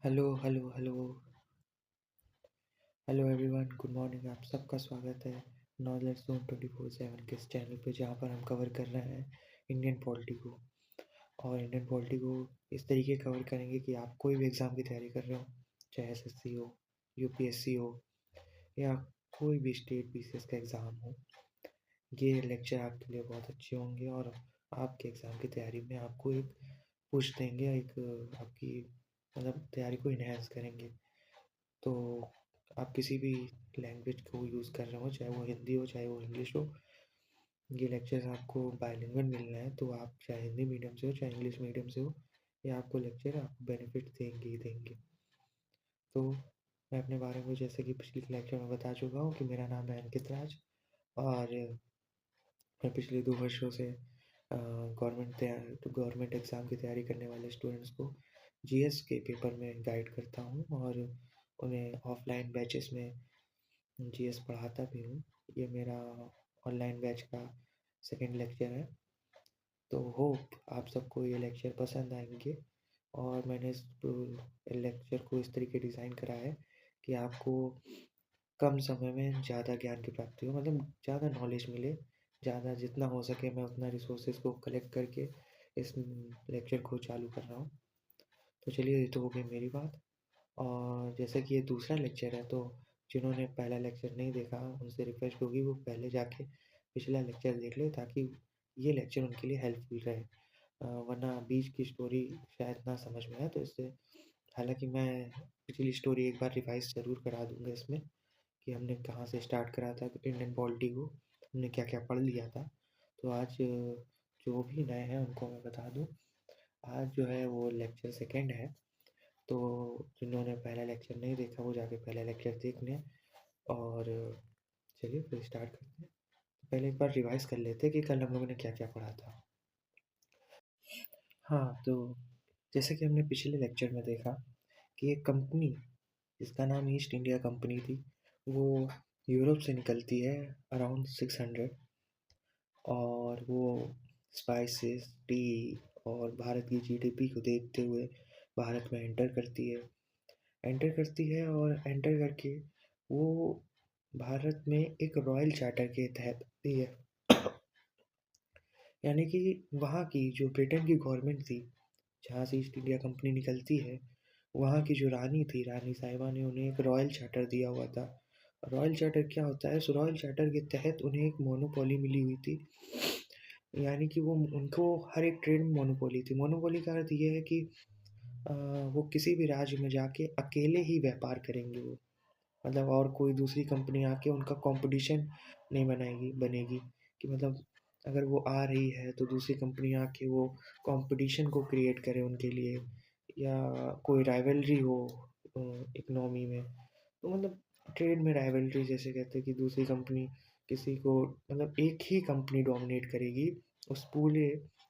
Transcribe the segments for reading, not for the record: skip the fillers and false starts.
Hello hello hello hello everyone, good morning. आप सबका स्वागत है नॉलेज जोन 24/7 के इस चैनल पे, जहाँ पर हम कवर कर रहे हैं इंडियन पॉलिटी को। और इंडियन पॉलिटी को इस तरीके कवर करेंगे कि आप कोई भी एग्ज़ाम की तैयारी कर रहे हो, चाहे एसएससी हो, यूपीएससी हो, या कोई भी स्टेट बीसीएस का एग्ज़ाम हो, ये लेक्चर आपके लिए बहुत अच्छे होंगे और आपके एग्ज़ाम की तैयारी में आपको एक पुश देंगे, एक आपकी मतलब तैयारी को इन्हेंस करेंगे। तो आप किसी भी लैंग्वेज को यूज़ कर रहे हो, चाहे वो हिंदी हो चाहे वो इंग्लिश हो, ये लेक्चर्स आपको बाइलिंगुअल मिल रहे हैं। तो आप चाहे हिंदी मीडियम से हो चाहे इंग्लिश मीडियम से हो, ये आपको लेक्चर आपको बेनिफिट देंगे ही देंगे। तो मैं अपने बारे में जैसे कि पिछले लेक्चर में बता चुका हूँ कि मेरा नाम है अंकित राज, और मैं पिछले 2 वर्षों से गवर्नमेंट एग्ज़ाम की तैयारी करने वाले स्टूडेंट्स को जीएस के पेपर में गाइड करता हूँ, और उन्हें ऑफलाइन बैचेस में जीएस पढ़ाता भी हूँ। ये मेरा ऑनलाइन बैच का सेकंड लेक्चर है। तो होप आप सबको ये लेक्चर पसंद आएंगे, और मैंने इस लेक्चर को इस तरीके डिज़ाइन करा है कि आपको कम समय में ज़्यादा ज्ञान की प्राप्ति हो, मतलब ज़्यादा नॉलेज मिले। ज़्यादा जितना हो सके मैं उतना रिसोर्सेज को कलेक्ट करके इस लेक्चर को चालू कर रहा हूँ। तो चलिए, ये तो हो गई मेरी बात। और जैसे कि ये दूसरा लेक्चर है, तो जिन्होंने पहला लेक्चर नहीं देखा उनसे रिक्वेस्ट होगी वो पहले जाके पिछला लेक्चर देख ले, ताकि ये लेक्चर उनके लिए हेल्पफुल रहे। वरना बीच की स्टोरी शायद ना समझ में आए, तो इससे हालांकि मैं पिछली स्टोरी एक बार रिवाइज ज़रूर करा दूंगा इसमें, कि हमने कहाँ से स्टार्ट करा था इंडियन पॉलिटी को, हमने क्या क्या पढ़ लिया था। तो आज जो भी नए हैं उनको मैं बता दूं, आज जो है वो लेक्चर सेकेंड है। तो जिन्होंने पहला लेक्चर नहीं देखा वो जाके पहला लेक्चर देख लें। और चलिए फिर स्टार्ट करते हैं। तो पहले एक बार रिवाइज कर लेते हैं कि कल हम लोगों ने क्या क्या पढ़ा था। हाँ, तो जैसे कि हमने पिछले लेक्चर में देखा कि एक कंपनी जिसका नाम ईस्ट इंडिया कंपनी थी, वो यूरोप से निकलती है अराउंड 600, और वो स्पाइसेस, टी और भारत की जीडीपी को देखते हुए भारत में एंटर करती है और एंटर करके वो भारत में एक रॉयल चार्टर के तहत आती है। यानी कि वहाँ की जो ब्रिटेन की गवर्नमेंट थी, जहाँ से ईस्ट इंडिया कंपनी निकलती है, वहाँ की जो रानी थी, रानी साहिबा ने उन्हें एक रॉयल चार्टर दिया हुआ था। रॉयल चार्टर क्या होता है? इस रॉयल चार्टर के तहत उन्हें एक मोनोपोली मिली हुई थी। यानी कि वो उनको हर एक ट्रेड में मोनोपोली थी। मोनोपोली का अर्थ ये है कि वो किसी भी राज्य में जाके अकेले ही व्यापार करेंगे वो, मतलब और कोई दूसरी कंपनी आके उनका कंपटीशन नहीं बनेगी, कि मतलब अगर वो आ रही है तो दूसरी कंपनी आके वो कंपटीशन को क्रिएट करे उनके लिए, या कोई राइवलरी हो इकोनॉमी में। तो मतलब ट्रेड में राइवलरी जैसे कहते हैं कि दूसरी कंपनी किसी को, मतलब एक ही कंपनी डोमिनेट करेगी उस पूरे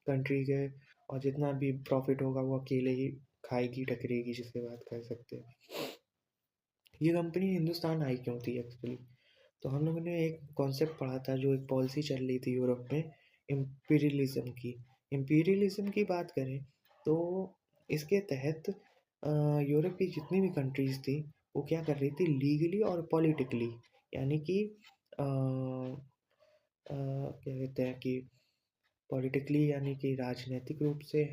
कंट्री के, और जितना भी प्रॉफिट होगा वो अकेले ही खाएगी टकरेगी, जिससे बात कर सकते हैं। ये कंपनी हिंदुस्तान आई क्यों थी एक्चुअली? तो हम लोगों ने एक कॉन्सेप्ट पढ़ा था, जो एक पॉलिसी चल रही थी यूरोप में, इम्पीरियलिज्म की। इम्पीरियलिज्म की बात करें तो इसके तहत यूरोप की जितनी भी कंट्रीज थी वो क्या कर रही थी, लीगली और पॉलिटिकली, यानी कि क्या कहते हैं कि पॉलिटिकली यानी कि राजनीतिक रूप से,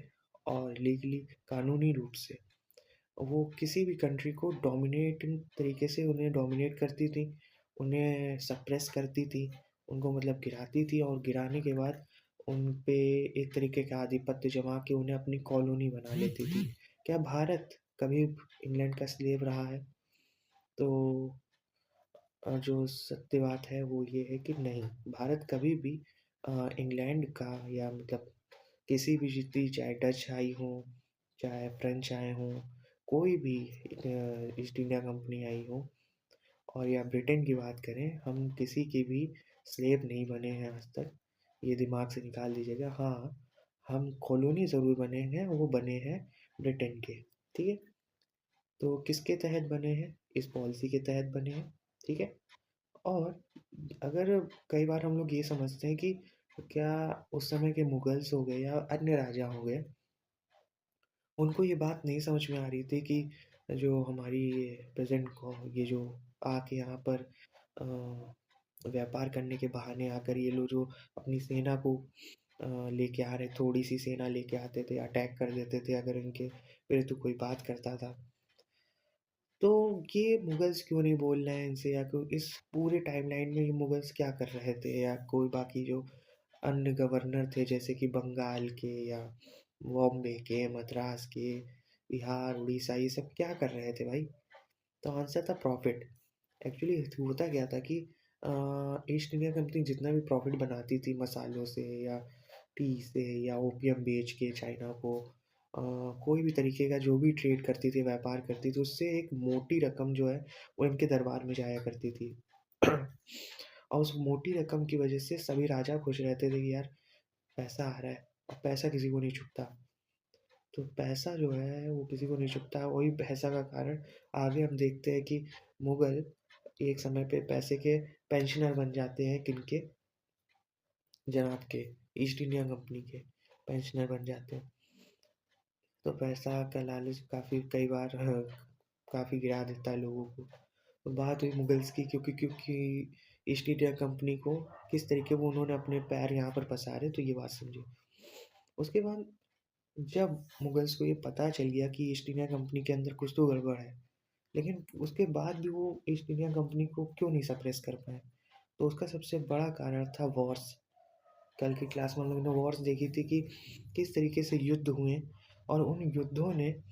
और लीगली कानूनी रूप से वो किसी भी कंट्री को डोमिनेट तरीके से उन्हें डोमिनेट करती थी, उन्हें सप्रेस करती थी, उनको मतलब गिराती थी, और गिराने के बाद उन पे एक तरीके का आधिपत्य जमा के उन्हें अपनी कॉलोनी बना लेती थी। क्या भारत कभी इंग्लैंड का स्लेव रहा है? तो जो सत्य बात है वो ये है कि नहीं, भारत कभी भी इंग्लैंड का, या मतलब किसी भी जितनी, चाहे डच आई हो चाहे फ्रेंच आए हों, कोई भी ईस्ट इंडिया कंपनी आई हो, और या ब्रिटेन की बात करें, हम किसी के भी स्लेव नहीं बने हैं आज तक। ये दिमाग से निकाल दीजिएगा। हाँ, हम कॉलोनी ज़रूर बने हैं, वो बने हैं ब्रिटेन के। ठीक है, तो किसके तहत बने हैं? इस पॉलिसी के तहत बने हैं। ठीक है। और अगर कई बार हम लोग ये समझते हैं कि क्या उस समय के मुगल्स हो गए या अन्य राजा हो गए, उनको ये बात नहीं समझ में आ रही थी कि जो हमारी प्रेज़ेंट को ये जो आके यहाँ पर व्यापार करने के बहाने आकर ये लोग जो अपनी सेना को लेके आ रहे, थोड़ी-सी सेना लेके आते थे, अटैक कर देते थे अगर इनके विरुद्ध कोई बात करता था। तो ये मुगल्स क्यों नहीं बोल रहे हैं इनसे, या कोई इस पूरे टाइमलाइन में ये मुगल्स क्या कर रहे थे, या कोई बाकी जो अन्य गवर्नर थे जैसे कि बंगाल के या बॉम्बे के, मद्रास के, बिहार, उड़ीसा, ये सब क्या कर रहे थे भाई? तो आंसर था प्रॉफिट। एक्चुअली होता क्या था कि ईस्ट इंडिया कंपनी जितना भी प्रॉफिट बनाती थी मसालों से या टी से या ओपियम बेच के चाइना को, कोई भी तरीके का जो भी ट्रेड करती थी, व्यापार करती थी, उससे एक मोटी रकम जो है वो इनके दरबार में जाया करती थी। और उस मोटी रकम की वजह से सभी राजा खुश रहते थे कि यार पैसा आ रहा है। अब पैसा किसी को नहीं छुपता, तो पैसा जो है वो किसी को नहीं छुपता, वही पैसा का कारण आगे हम देखते हैं कि मुगल एक समय पे पैसे के पेंशनर बन जाते हैं, किनके, जनाब के, ईस्ट इंडिया कंपनी के पेंशनर बन जाते हैं। तो पैसा का लालच काफ़ी कई बार काफ़ी गिरा देता है लोगों को। तो बात हुई मुगल्स की, क्योंकि क्योंकि ईस्ट इंडिया कंपनी को किस तरीके वो उन्होंने अपने पैर यहाँ पर पसारे, तो ये बात समझिए। उसके बाद जब मुगल्स को ये पता चल गया कि ईस्ट इंडिया कंपनी के अंदर कुछ तो गड़बड़ है, लेकिन उसके बाद भी वो ईस्ट इंडिया कंपनी को क्यों नहीं सप्रेस कर पाए, तो उसका सबसे बड़ा कारण था वॉर्स। कल की क्लास में हम लोगों ने वॉर्स देखी थी कि किस तरीके से युद्ध हुए, और उन युद्धों ने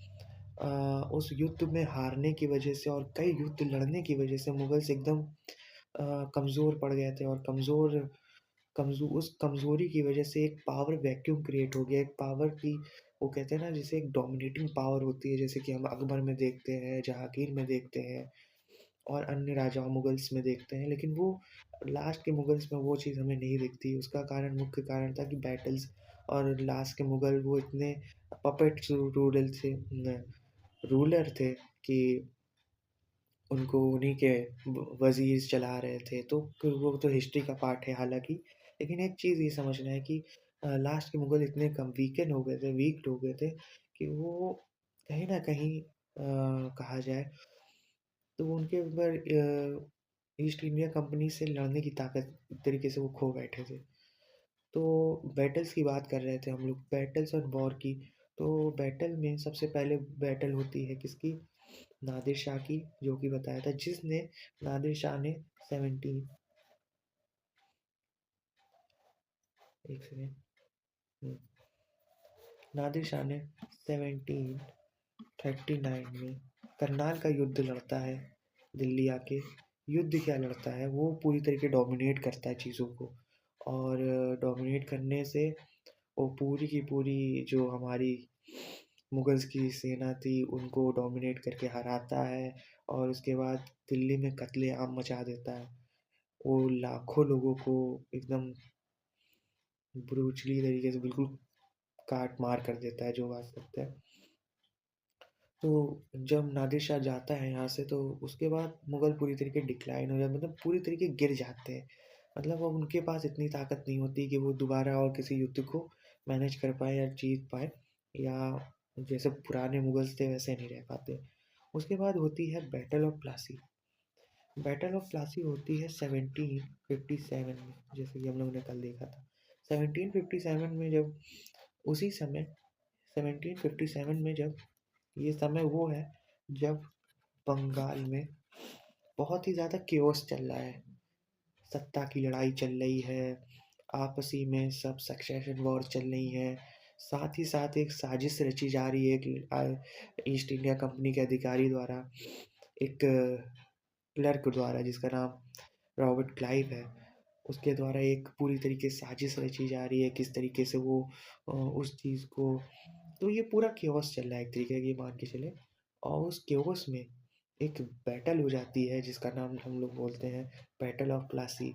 उस युद्ध में हारने की वजह से और कई युद्ध लड़ने की वजह से मुगल्स एकदम कमज़ोर पड़ गए थे, और उस कमज़ोरी की वजह से एक पावर वैक्यूम क्रिएट हो गया। एक पावर की, वो कहते हैं ना, जैसे एक डोमिनेटिंग पावर होती है, जैसे कि हम अकबर में देखते हैं, जहांगीर में देखते हैं और अन्य राजाओं मुगल्स में देखते हैं, लेकिन वो लास्ट के मुगल्स में वो चीज़ हमें नहीं दिखती। उसका कारण, मुख्य कारण था कि बैटल्स, और लास्ट के मुगल वो इतने पपेट रूलर थे कि उनको उन्हीं के वज़ीर चला रहे थे, तो वो तो हिस्ट्री का पार्ट है हालाँकि। लेकिन एक चीज़ ये समझना है कि लास्ट के मुग़ल इतने कम वीकेंड हो गए थे, वीक्ड हो गए थे कि वो कहीं न कहीं कहा जाए तो उनके ऊपर ईस्ट इंडिया कंपनी से लड़ने की ताकत एक तरीके से वो खो बैठे थे। तो बैटल्स की बात कर रहे थे हम लोग, बैटल्स और वॉर की। तो बैटल में सबसे पहले बैटल होती है किसकी? नादिर शाह की, जो कि बताया था जिसने नादिर शाह ने 17 एक सेकेंड नादिर शाह ने 1739 में करनाल का युद्ध लड़ता है दिल्ली आके। युद्ध क्या लड़ता है, वो पूरी तरीके डोमिनेट करता है चीज़ों को, और डोमिनेट करने से वो पूरी की पूरी जो हमारी मुगल्स की सेना थी उनको डोमिनेट करके हराता है, और उसके बाद दिल्ली में कत्लेआम मचा देता है। वो लाखों लोगों को एकदम ब्रूटली तरीके से बिल्कुल काट मार कर देता है, जो बात सकते हैं। तो जब नादिर शाह जाता है यहाँ से, तो उसके बाद मुगल पूरी तरीके डिक्लाइन हो जाते, मतलब पूरी तरीके गिर जाते हैं। मतलब अब उनके पास इतनी ताकत नहीं होती कि वो दोबारा और किसी युद्ध को मैनेज कर पाए या जीत पाए, या जैसे पुराने मुगल्स थे वैसे नहीं रह पाते। उसके बाद होती है battle of Plassey. Battle of Plassey होती है 1757 में, जैसे कि हम लोगों ने कल देखा था। 1757 में जब उसी समय 1757 में जब ये समय वो है जब बंगाल में बहुत ही ज़्यादा केओस चल रहा है, सत्ता की लड़ाई चल रही है, आपसी में सब सक्सेशन वॉर चल रही है। साथ ही साथ एक साजिश रची जा रही है एक ईस्ट इंडिया कंपनी के अधिकारी द्वारा, एक क्लर्क द्वारा जिसका नाम रॉबर्ट क्लाइव है, उसके द्वारा एक पूरी तरीके से साजिश रची जा रही है किस तरीके से वो उस चीज़ को, तो ये पूरा केओस चल रहा है एक तरीके की, मान के चले। और उस केओस में एक बैटल हो जाती है जिसका नाम हम लोग बोलते हैं battle of Plassey.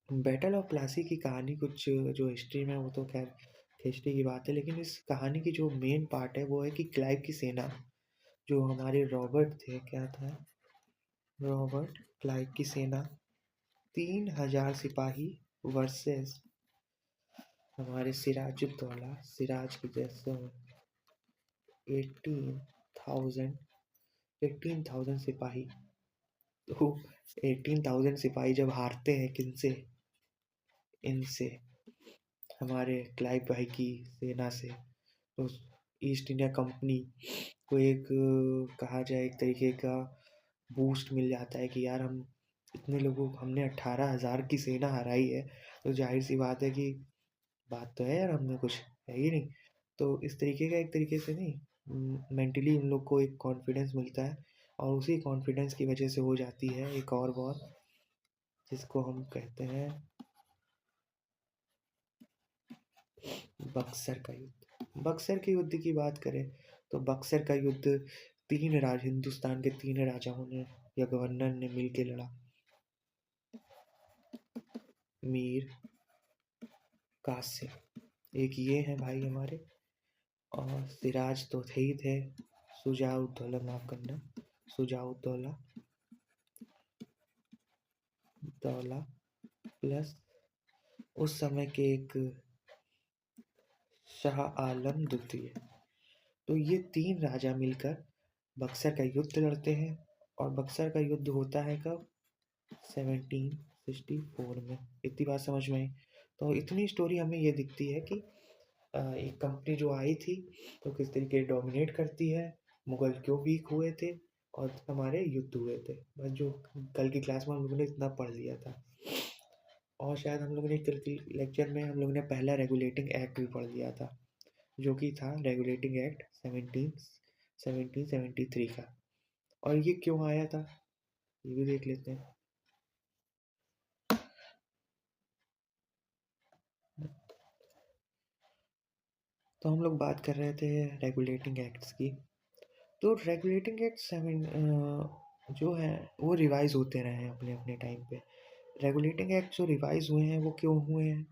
Battle of Plassey की कहानी कुछ जो हिस्ट्री में, वो तो खैर हिस्ट्री की बात है, लेकिन इस कहानी की जो मेन पार्ट है वो है कि क्लाइव की सेना, जो हमारे रॉबर्ट थे, क्या था, रॉबर्ट क्लाइव की सेना 3000 सिपाही वर्सेस हमारे सिराजुद्दौला, सिराज की जैसे 18,000 18,000 सिपाही। तो 18,000 सिपाही जब हारते हैं किनसे, इनसे, हमारे क्लाइव भाई की सेना से, तो ईस्ट इंडिया कंपनी को एक कहा जाए एक तरीके का बूस्ट मिल जाता है कि यार हम इतने लोगों को हमने 18,000 की सेना हराई है, तो जाहिर सी बात है कि बात तो है यार, हमने कुछ है ही नहीं। तो इस तरीके का एक तरीके से नहीं, मेंटली उन लोग को एक कॉन्फिडेंस मिलता है, और उसी कॉन्फिडेंस की वजह से हो जाती है एक और वॉर, जिसको हम कहते हैं बक्सर का युद्ध। बक्सर के युद्ध की बात करें तो बक्सर का युद्ध हिंदुस्तान के 3 राजाओं ने या गवर्नर ने मिलके लड़ा। मीर कासिम एक ये हैं भाई हमारे, और सिराज तो थे ही थे, शुजाउद्दौला, माफ करना, शुजाउद्दौला दौला, प्लस उस समय के एक शाह आलम द्वितीय। तो ये 3 राजा मिलकर बक्सर का युद्ध लड़ते हैं, और बक्सर का युद्ध होता है कब, 1764 में। इतनी बात समझ में आई। तो इतनी स्टोरी हमें ये दिखती है कि एक कंपनी जो आई थी तो किस तरीके डोमिनेट करती है, मुगल क्यों वीक हुए थे, और हमारे युद्ध हुए थे। बस जो कल की क्लास में हम लोगों ने इतना पढ़ लिया था। और शायद हम लोगों ने कल की लेक्चर में हम लोगों ने पहला रेगुलेटिंग एक्ट भी पढ़ लिया था, जो कि था रेगुलेटिंग एक्ट 1773 का। और ये क्यों आया था ये भी देख लेते हैं। तो हम लोग बात कर रहे थे रेगुलेटिंग एक्ट्स की। तो रेगुलेटिंग एक्ट जो है वो रिवाइज होते रहे हैं अपने अपने टाइम पे। रेगुलेटिंग एक्ट जो रिवाइज हुए हैं वो क्यों हुए हैं,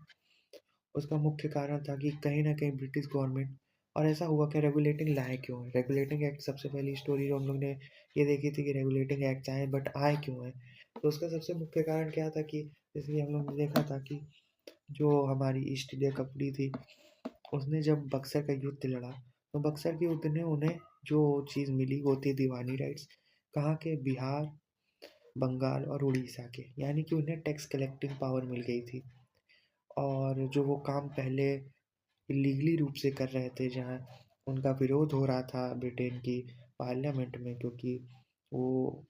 उसका मुख्य कारण था कि कहीं ना कहीं ब्रिटिश गवर्नमेंट, और ऐसा हुआ कि रेगुलेटिंग लाए क्यों है। रेगुलेटिंग एक्ट सबसे पहली स्टोरी जो हम लोग ने ये देखी थी कि रेगुलेटिंग एक्ट आए, बट आए क्यों है। तो उसका सबसे मुख्य कारण क्या था कि जैसे कि हम लोग ने देखा था कि जो हमारी ईस्ट इंडिया कंपनी थी उसने जब बक्सर का युद्ध लड़ा, तो बक्सर के युद्ध ने उन्हें जो चीज़ मिली वो थी दीवानी राइट्स। कहाँ के, बिहार, बंगाल और उड़ीसा के, यानी कि उन्हें टैक्स कलेक्टिंग पावर मिल गई थी। और जो वो काम पहले इलीगली रूप से कर रहे थे, जहाँ उनका विरोध हो रहा था ब्रिटेन की पार्लियामेंट में, क्योंकि वो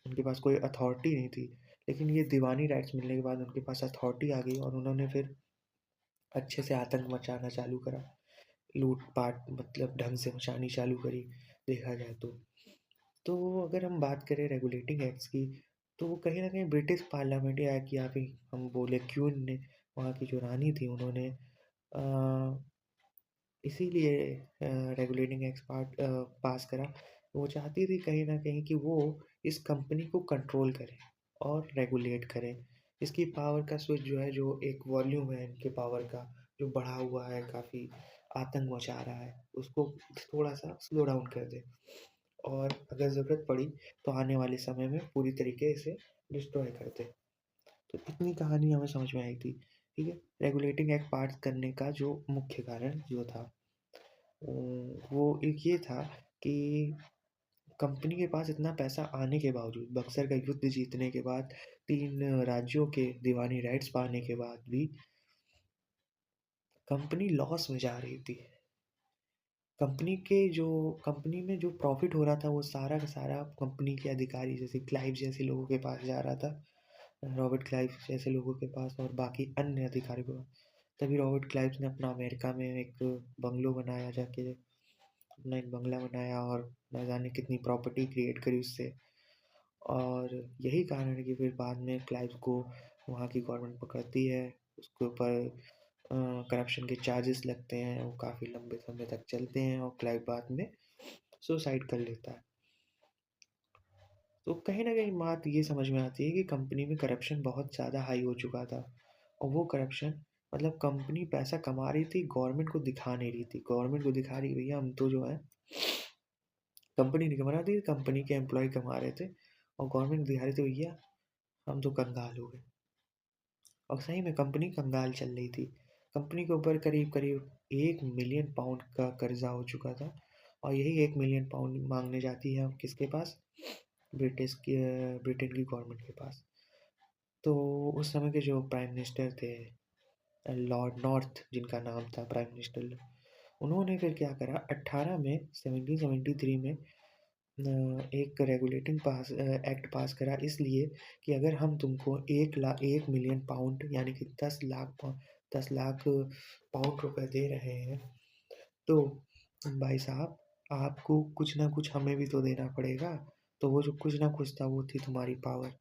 उनके पास कोई अथॉरिटी नहीं थी, लेकिन ये दीवानी राइट्स मिलने के बाद उनके पास अथॉरिटी आ गई, और उन्होंने फिर अच्छे से आतंक मचाना चालू करा, लूट-पाट मतलब ढंग से मचानी चालू करी, देखा जाए तो। तो अगर हम बात करें रेगुलेटिंग एक्ट्स की, तो वो कहीं न कहीं ब्रिटिश पार्लियामेंट या फिर हम बोले क्वीन ने, वहाँ की जो रानी थी, उन्होंने इसीलिए रेगुलेटिंग एक्ट पास करा। वो चाहती थी कहीं न कहीं कि वो इस कंपनी को कंट्रोल करे और रेगुलेट करे। इसकी पावर का स्विच जो है, जो एक वॉल्यूम है इनके पावर का, जो बढ़ा हुआ है, काफ़ी आतंक मचा रहा है, उसको थोड़ा-सा स्लो डाउन कर दे, और अगर ज़रूरत पड़ी तो आने वाले समय में पूरी तरीके से डिस्ट्रॉय कर दे। तो इतनी कहानी हमें समझ में आई थी, ठीक है? रेगुलेटिंग एक्ट पास करने का जो मुख्य कारण जो था, वो एक ये था कि कंपनी के पास इतना पैसा आने के बावजूद, बक्सर का युद्ध जीतने के बाद, 3 राज्यों के दीवानी राइट्स पाने के बाद भी कंपनी लॉस में जा रही थी। कंपनी में जो प्रॉफिट हो रहा था वो सारा का सारा कंपनी के अधिकारी जैसे क्लाइव जैसे लोगों के पास जा रहा था, रॉबर्ट क्लाइव जैसे लोगों के पास और बाकी अन्य अधिकारियों के पास। तभी रॉबर्ट क्लाइव ने अपना अमेरिका में एक बंगलो बनाया, जाके अपना एक बंगला बनाया, और न जाने कितनी प्रॉपर्टी क्रिएट करी उससे। और यही कारण है कि फिर बाद में क्लाइव को वहाँ की गवर्नमेंट पकड़ती है, उसके ऊपर करप्शन के चार्जेस लगते हैं, वो काफ़ी लंबे समय तक चलते हैं, और क्लाइव बाद में सुसाइड कर लेता है। तो कहीं न कहीं बात ये समझ में आती है कि कंपनी में करप्शन बहुत ज़्यादा हाई हो चुका था, और वो करप्शन मतलब कंपनी पैसा कमा रही थी, गवर्नमेंट को दिखा नहीं रही थी। गवर्नमेंट को दिखा रही, भैया हम तो जो है कंपनी नहीं कमा रही थी, कंपनी के एम्प्लॉय कमा रहे थे, और गवर्नमेंट दिखा रही थी, भैया हम तो कंगाल हो गए। और सही में कंपनी कंगाल चल रही थी। कंपनी के ऊपर करीब-करीब 1 मिलियन पाउंड का कर्जा हो चुका था, और यही 1 मिलियन पाउंड माँगने जाती है किसके पास? ब्रिटेन की गवर्नमेंट के पास। तो उस समय के जो प्राइम मिनिस्टर थे, लॉर्ड नॉर्थ जिनका नाम था प्राइम मिनिस्टर, उन्होंने फिर क्या करा, 18 में 1773 में एक रेगुलेटिंग एक्ट पास करा, इसलिए कि अगर हम तुमको 1 मिलियन पाउंड यानी कि 10 लाख पाउंड रुपए दे रहे हैं, तो भाई साहब आपको कुछ ना कुछ हमें भी तो देना पड़ेगा। तो वो जो कुछ ना कुछ था वो थी तुम्हारी पावर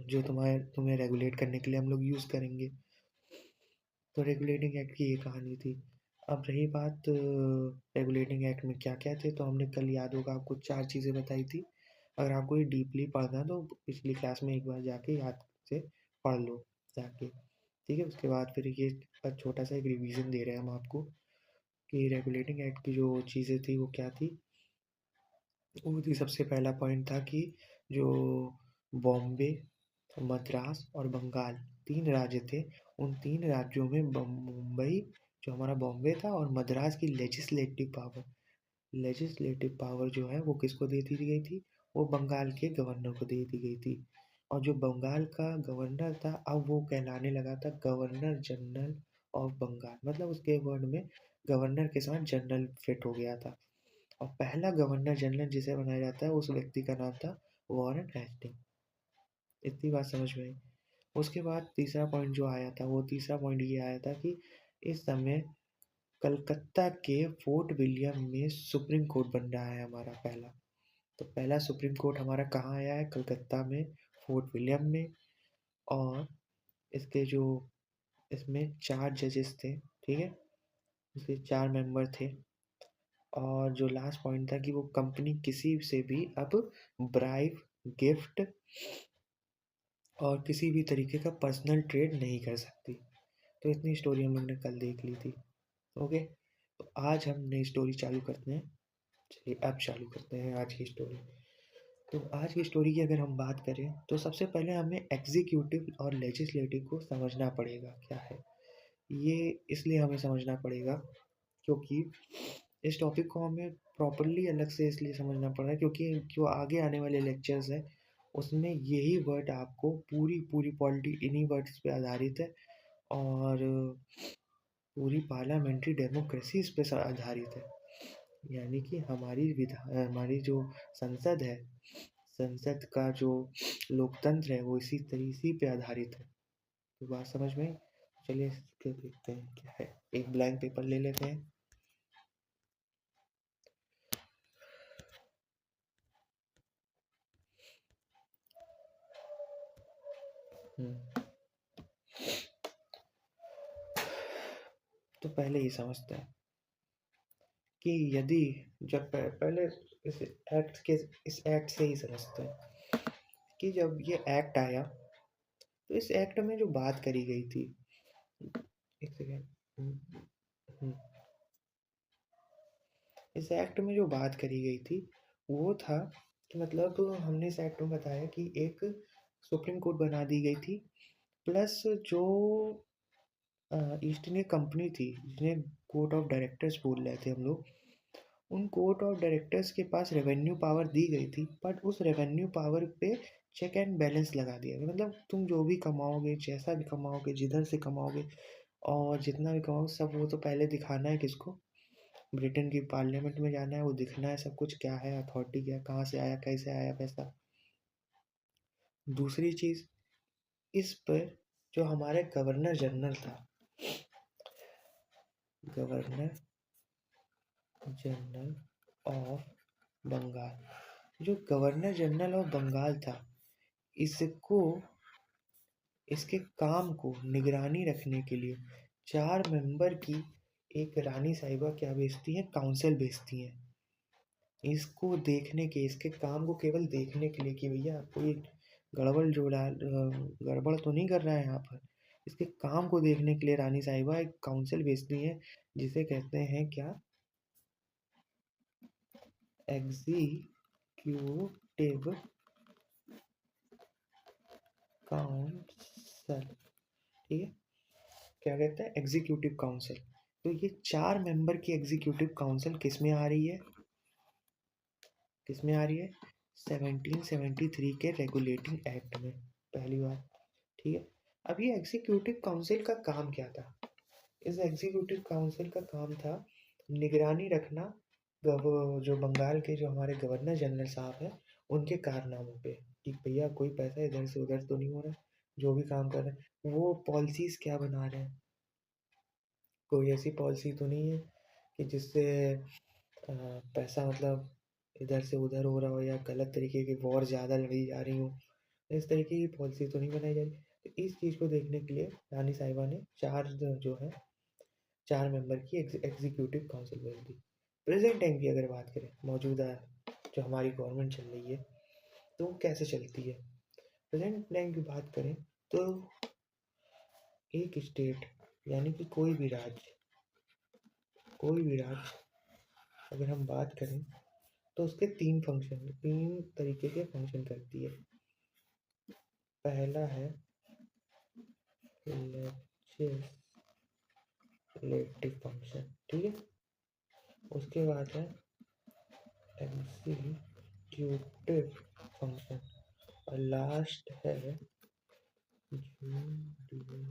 जो तुम्हें रेगुलेट करने के लिए हम लोग यूज़ करेंगे। तो रेगुलेटिंग एक्ट की ये कहानी थी। अब रही बात रेगुलेटिंग एक्ट में क्या क्या थे, तो हमने कल, याद होगा आपको, 4 चीज़ें बताई थी। अगर आपको ये डीपली पढ़ना है तो पिछली क्लास में एक बार जाके याद से पढ़ लो जाके, ठीक है। उसके बाद फिर ये छोटा सा एक रिवीजन दे रहे हैं हम आपको कि रेगुलेटिंग एक्ट की जो चीज़ें थी वो क्या थी। वो थी, सबसे पहला पॉइंट था कि जो बॉम्बे, मद्रास और बंगाल 3 राज्य थे, उन 3 राज्यों में मुंबई जो हमारा बॉम्बे था और मद्रास की लेजिस्लेटिव पावर जो है वो किसको दे दी गई थी, वो बंगाल के गवर्नर को दे दी गई थी। और जो बंगाल का गवर्नर था, अब वो कहलाने लगा था गवर्नर जनरल ऑफ बंगाल, मतलब उसके वर्ड में गवर्नर के साथ जनरल फिट हो गया था। और पहला गवर्नर जनरल जिसे बनाया जाता है उस व्यक्ति का नाम था वॉरेन हेस्टिंग। इतनी बात समझ में आई। उसके बाद तीसरा पॉइंट जो आया था, वो तीसरा पॉइंट ये आया था कि इस समय कलकत्ता के फोर्ट विलियम में सुप्रीम कोर्ट बन रहा है हमारा पहला। तो पहला सुप्रीम कोर्ट हमारा कहाँ आया है, कलकत्ता में, फोर्ट विलियम में। और इसके जो इसमें 4 जजेस थे, ठीक है, इसके 4 मेंबर थे। और जो लास्ट पॉइंट था कि वो कंपनी किसी से भी अब ब्राइब, गिफ्ट और किसी भी तरीके का पर्सनल ट्रेड नहीं कर सकती। तो इतनी स्टोरी हम लोग ने कल देख ली थी। ओके, तो आज हम नई स्टोरी चालू करते हैं। चलिए अब चालू करते हैं आज की स्टोरी। तो आज की स्टोरी की अगर हम बात करें तो सबसे पहले हमें एग्जीक्यूटिव और लेजिस्लेटिव को समझना पड़ेगा क्या है ये। इसलिए हमें समझना पड़ेगा क्योंकि इस टॉपिक को हमें प्रॉपरली अलग से इसलिए समझना पड़ रहा है क्योंकि जो आगे आने वाले लेक्चर्स हैं उसमें यही वर्ड आपको पूरी पूरी पॉलिटी इन्हीं वर्ड्स पे आधारित है। और पूरी पार्लियामेंट्री डेमोक्रेसी इस पे आधारित है। यानी कि हमारी जो संसद है, संसद का जो लोकतंत्र है वो इसी पे आधारित है। तो बात समझ में आई? चलिए इसके देखते हैं क्या है। एक ब्लैंक पेपर ले लेते हैं। तो पहले ये समझते हैं कि यदि जब पहले इस एक्ट से ही समझते हैं कि जब ये एक्ट आया तो इस एक्ट में जो बात करी गई थी, एक सेकेंड, इस एक्ट में जो बात करी गई थी वो था कि मतलब हमने इस एक्ट में बताया कि एक सुप्रीम कोर्ट बना दी गई थी, प्लस जो ईस्ट इंडिया कंपनी थी जिन्हें कोर्ट ऑफ डायरेक्टर्स बोल रहे थे हम लोग, उन कोर्ट ऑफ डायरेक्टर्स के पास रेवेन्यू पावर दी गई थी, बट उस रेवेन्यू पावर पे चेक एंड बैलेंस लगा दिया गया। मतलब तुम जो भी कमाओगे, जैसा भी कमाओगे, जिधर से कमाओगे और जितना भी कमाओगे, सब वो तो पहले दिखाना है किसको, ब्रिटेन की पार्लियामेंट में जाना है, वो दिखना है सब कुछ क्या है, अथॉरिटी क्या, कहाँ से आया, कैसे आया पैसा। दूसरी चीज़, इस पर जो हमारे गवर्नर जनरल था, गवर्नर जनरल ऑफ बंगाल, जो गवर्नर जनरल ऑफ बंगाल था, इसको इसके काम को निगरानी रखने के लिए 4 मेंबर की एक रानी साहिबा क्या भेजती हैं, काउंसिल भेजती हैं, इसको देखने के, इसके काम को केवल देखने के लिए कि भैया कोई गड़बड़ तो नहीं कर रहा है यहाँ पर। इसके काम को देखने के लिए रानी साहिबा एक काउंसिल भेजती हैं जिसे कहते हैं क्या, एग्जीक्यूटिव काउंसिल, ठीक है, क्या कहते हैं, एग्जीक्यूटिव काउंसिल। तो ये 4 मेंबर की एग्जीक्यूटिव काउंसिल किस में आ रही है, 1773 के रेगुलेटिंग एक्ट में, पहली बात। ठीक है। अब ये एग्जीक्यूटिव काउंसिल का काम क्या था? इस एग्जीक्यूटिव काउंसिल का काम था निगरानी रखना जो बंगाल के जो हमारे गवर्नर जनरल साहब हैं उनके कारनामों पे, कि भैया कोई पैसा इधर से उधर तो नहीं हो रहा है, जो भी काम कर रहे हैं वो पॉलिसीज क्या बना रहे हैं, कोई ऐसी पॉलिसी तो नहीं है कि जिससे पैसा मतलब इधर से उधर हो रहा हो या गलत तरीके की वॉर ज़्यादा लड़ी जा रही हो, इस तरीके की पॉलिसी तो नहीं बनाई जा रही। तो इस चीज़ को देखने के लिए रानी साहिबा ने जो है 4 मेंबर की एग्जीक्यूटिव काउंसिल बनी थी। प्रेजेंट टाइम की अगर बात करें, मौजूदा जो हमारी गवर्नमेंट चल रही है तो वो कैसे चलती है? प्रेजेंट टाइम की बात करें तो एक स्टेट यानी कि कोई भी राज्य अगर हम बात करें तो उसके 3 तरीके के फंक्शन करती है। पहला है लेजिस्लेटिव फंक्शन, ठीक है। उसके बाद है एग्जीक्यूटिव फंक्शन और लास्ट है जुडिशरी।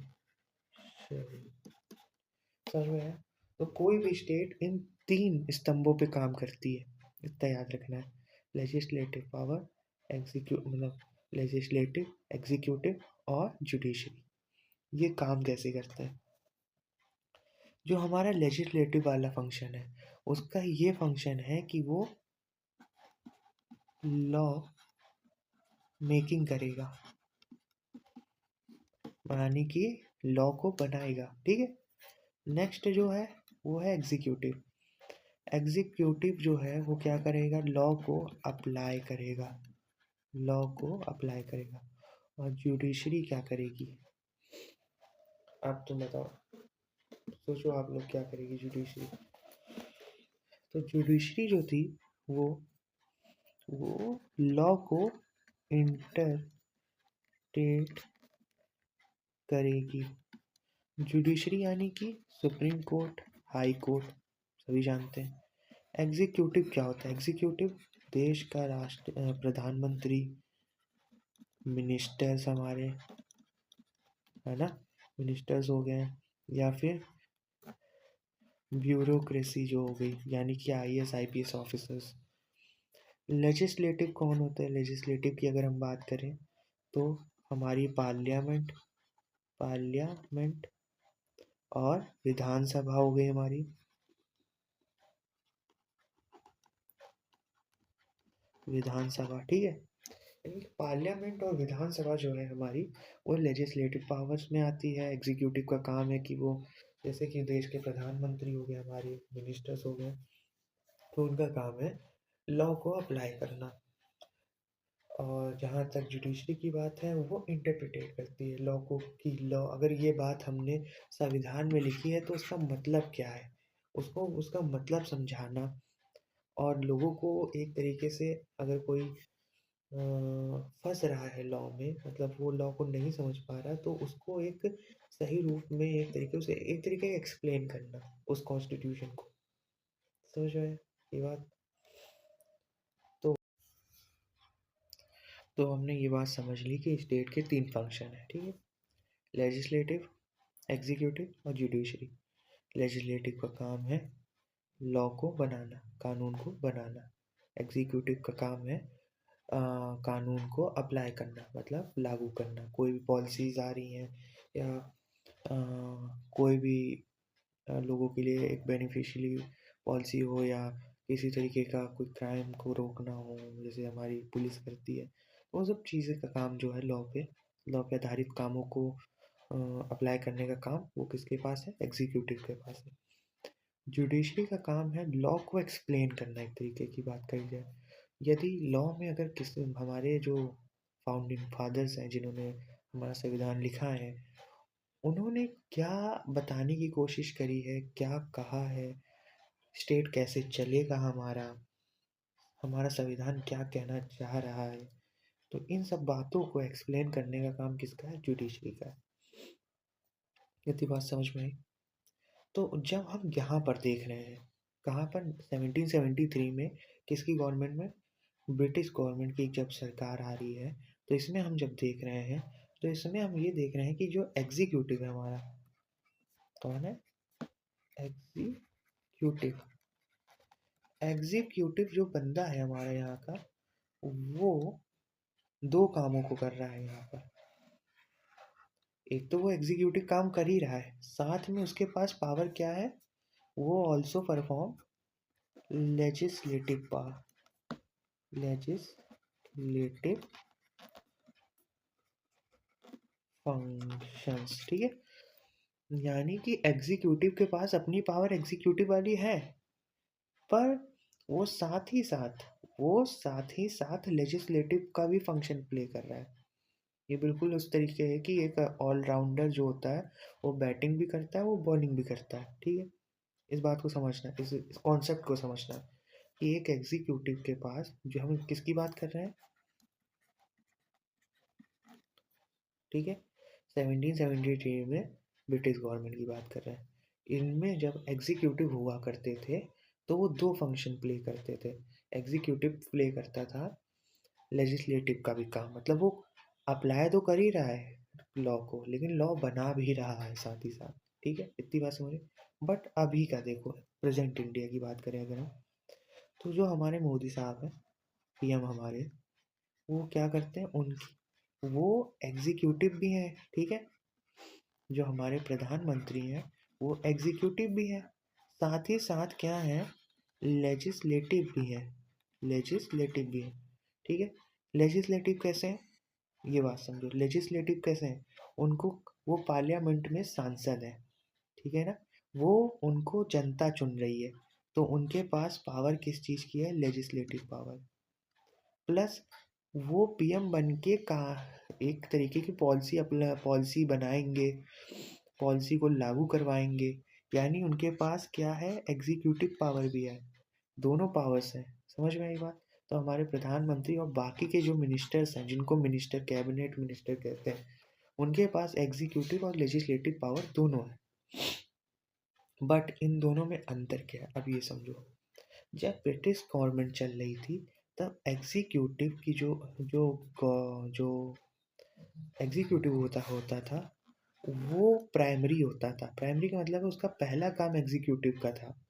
समझ में है? तो कोई भी स्टेट इन 3 स्तंभों पे काम करती है, इतना याद रखना है। लेजिस्लेटिव पावर, लेजिस्लेटिव, एग्जीक्यूटिव और जुडिशरी। ये काम कैसे करता है? जो हमारा लेजिस्लेटिव वाला फंक्शन है उसका ये फंक्शन है कि वो लॉ मेकिंग करेगा, यानी कि लॉ को बनाएगा, ठीक है। नेक्स्ट जो है वो है एग्जीक्यूटिव। एग्जीक्यूटिव जो है वो क्या करेगा? लॉ को अप्लाई करेगा, और जुडिशरी क्या करेगी? आप तो बताओ, सोचो आप लोग क्या करेगी जुडिशरी? तो जुडिशरी जो थी वो लॉ को इंटरप्रेट करेगी। जुडिशरी यानी कि सुप्रीम कोर्ट, हाई कोर्ट, सभी जानते हैं। एग्जीक्यूटिव क्या होता है? एग्जीक्यूटिव देश का प्रधानमंत्री, मिनिस्टर्स हमारे, है ना, मिनिस्टर्स हो गए, या फिर ब्यूरोक्रेसी जो हो गई, यानी कि आईएएस आईपीएस ऑफिसर्स। लेजिस्लेटिव कौन होता है? लेजिस्लेटिव की अगर हम बात करें तो हमारी पार्लियामेंट और विधानसभा हो गई हमारी। विधानसभा, ठीक है। पार्लियामेंट और विधानसभा जो है हमारी वो लेजिस्लेटिव पावर्स में आती है। एग्जीक्यूटिव का काम है कि वो, जैसे कि देश के प्रधानमंत्री हो गए, हमारे मिनिस्टर्स हो गए, तो उनका काम है लॉ को अप्लाई करना। और जहाँ तक जुडिशरी की बात है वो इंटरप्रिटेट करती है लॉ को, कि लॉ अगर ये बात हमने संविधान में लिखी है तो उसका मतलब क्या है, उसका मतलब समझाना। और लोगों को एक तरीके से, अगर कोई फंस रहा है लॉ में, मतलब वो लॉ को नहीं समझ पा रहा, तो उसको एक सही रूप में एक तरीके एक्सप्लेन करना उस कॉन्स्टिट्यूशन को। समझ में ये बात? तो हमने ये बात समझ ली कि स्टेट के 3 फंक्शन है, ठीक है। लेजिस्लेटिव, एग्जीक्यूटिव और जुडिशरी। लेजिस्लेटिव का काम है लॉ को बनाना, कानून को बनाना। एग्जीक्यूटिव का काम है कानून को अप्लाई करना, मतलब लागू करना। कोई भी पॉलिसीज आ रही हैं या कोई भी लोगों के लिए एक बेनिफिशियली पॉलिसी हो, या किसी तरीके का कोई क्राइम को रोकना हो, जैसे हमारी पुलिस करती है, वो सब चीज़ें का काम जो है लॉ पे आधारित कामों को अप्लाई करने का काम वो किसके पास है? एग्जीक्यूटिव के पास है। जुडिशरी का काम है लॉ को एक्सप्लेन करना। एक तरीके की बात करी जाए, यदि लॉ में अगर किसी हमारे जो फाउंडिंग फादर्स हैं जिन्होंने हमारा संविधान लिखा है, उन्होंने क्या बताने की कोशिश करी है, क्या कहा है, स्टेट कैसे चलेगा हमारा संविधान क्या कहना चाह रहा है, तो इन सब बातों को एक्सप्लेन करने का काम किसका है? जुडिशरी का है। इतनी बात समझ में आई? तो जब हम यहाँ पर देख रहे हैं, कहाँ पर? 1773 में किसकी गवर्नमेंट में? ब्रिटिश गवर्नमेंट की जब सरकार आ रही है, तो इसमें हम जब देख रहे हैं, तो इसमें हम ये देख रहे हैं कि जो एग्जीक्यूटिव है हमारा, कौन है? एग्जीक्यूटिव। एग्जीक्यूटिव जो बंदा है हमारे यहाँ का, वो दो कामों को कर रहा है यहाँ पर। एक तो वो एग्जीक्यूटिव काम कर ही रहा है, साथ में उसके पास पावर क्या है? वो also perform legislative power, legislative functions, ठीक है। यानी कि एग्जीक्यूटिव के पास अपनी पावर एग्जीक्यूटिव वाली है, पर वो साथ ही साथ लेजिस्लेटिव का भी फंक्शन प्ले कर रहा है। ये बिल्कुल उस तरीके है कि एक ऑलराउंडर जो होता है, वो बैटिंग भी करता है, वो बॉलिंग भी करता है, ठीक है। इस बात को समझना, इस कॉन्सेप्ट को समझना कि एक एग्जीक्यूटिव के पास, जो हम किसकी बात कर रहे हैं, ठीक है, 1773 में ब्रिटिश गवर्नमेंट की बात कर रहे हैं। इनमें जब एग्जीक्यूटिव हुआ करते थे, तो वो दो फंक्शन प्ले करते थे। एग्जीक्यूटिव प्ले करता था लेजिस्लेटिव का भी काम, मतलब वो अप्लाई तो कर ही रहा है लॉ को, लेकिन लॉ बना भी रहा है साथ ही साथ, ठीक है, इतनी बात समझे। बट अभी का देखो, प्रेजेंट इंडिया की बात करें अगर हम, तो जो हमारे मोदी साहब हैं, पीएम हमारे, वो क्या करते हैं, उनकी वो एग्जीक्यूटिव भी हैं, ठीक है। जो हमारे प्रधानमंत्री हैं, वो एग्जीक्यूटिव भी है, साथ ही साथ क्या है, लेजिस्लेटिव भी है, लेजिस्लेटिव भी है, ठीक है। लेजिस्लेटिव कैसे है, ये बात समझो, लेजिस्लेटिव कैसे हैं, उनको, वो पार्लियामेंट में सांसद है, ठीक है ना, वो, उनको जनता चुन रही है, तो उनके पास पावर किस चीज़ की है, लेजिस्लेटिव पावर। प्लस वो पीएम बन के का एक तरीके की पॉलिसी, अपना पॉलिसी बनाएंगे, पॉलिसी को लागू करवाएंगे, यानी उनके पास क्या है, एग्जीक्यूटिव पावर भी है, दोनों पावर्स हैं, समझ में आई बात। तो हमारे प्रधानमंत्री और बाकी के जो मिनिस्टर्स हैं, जिनको मिनिस्टर, कैबिनेट मिनिस्टर कहते हैं, उनके पास एग्जीक्यूटिव और लेजिस्लेटिव पावर दोनों है। बट इन दोनों में अंतर क्या है, अब ये समझो। जब ब्रिटिश गवर्नमेंट चल रही थी, तब एग्जीक्यूटिव की जो एग्जीक्यूटिव होता होता था, वो प्राइमरी होता था। प्राइमरी का मतलब है उसका पहला काम एग्जीक्यूटिव का था,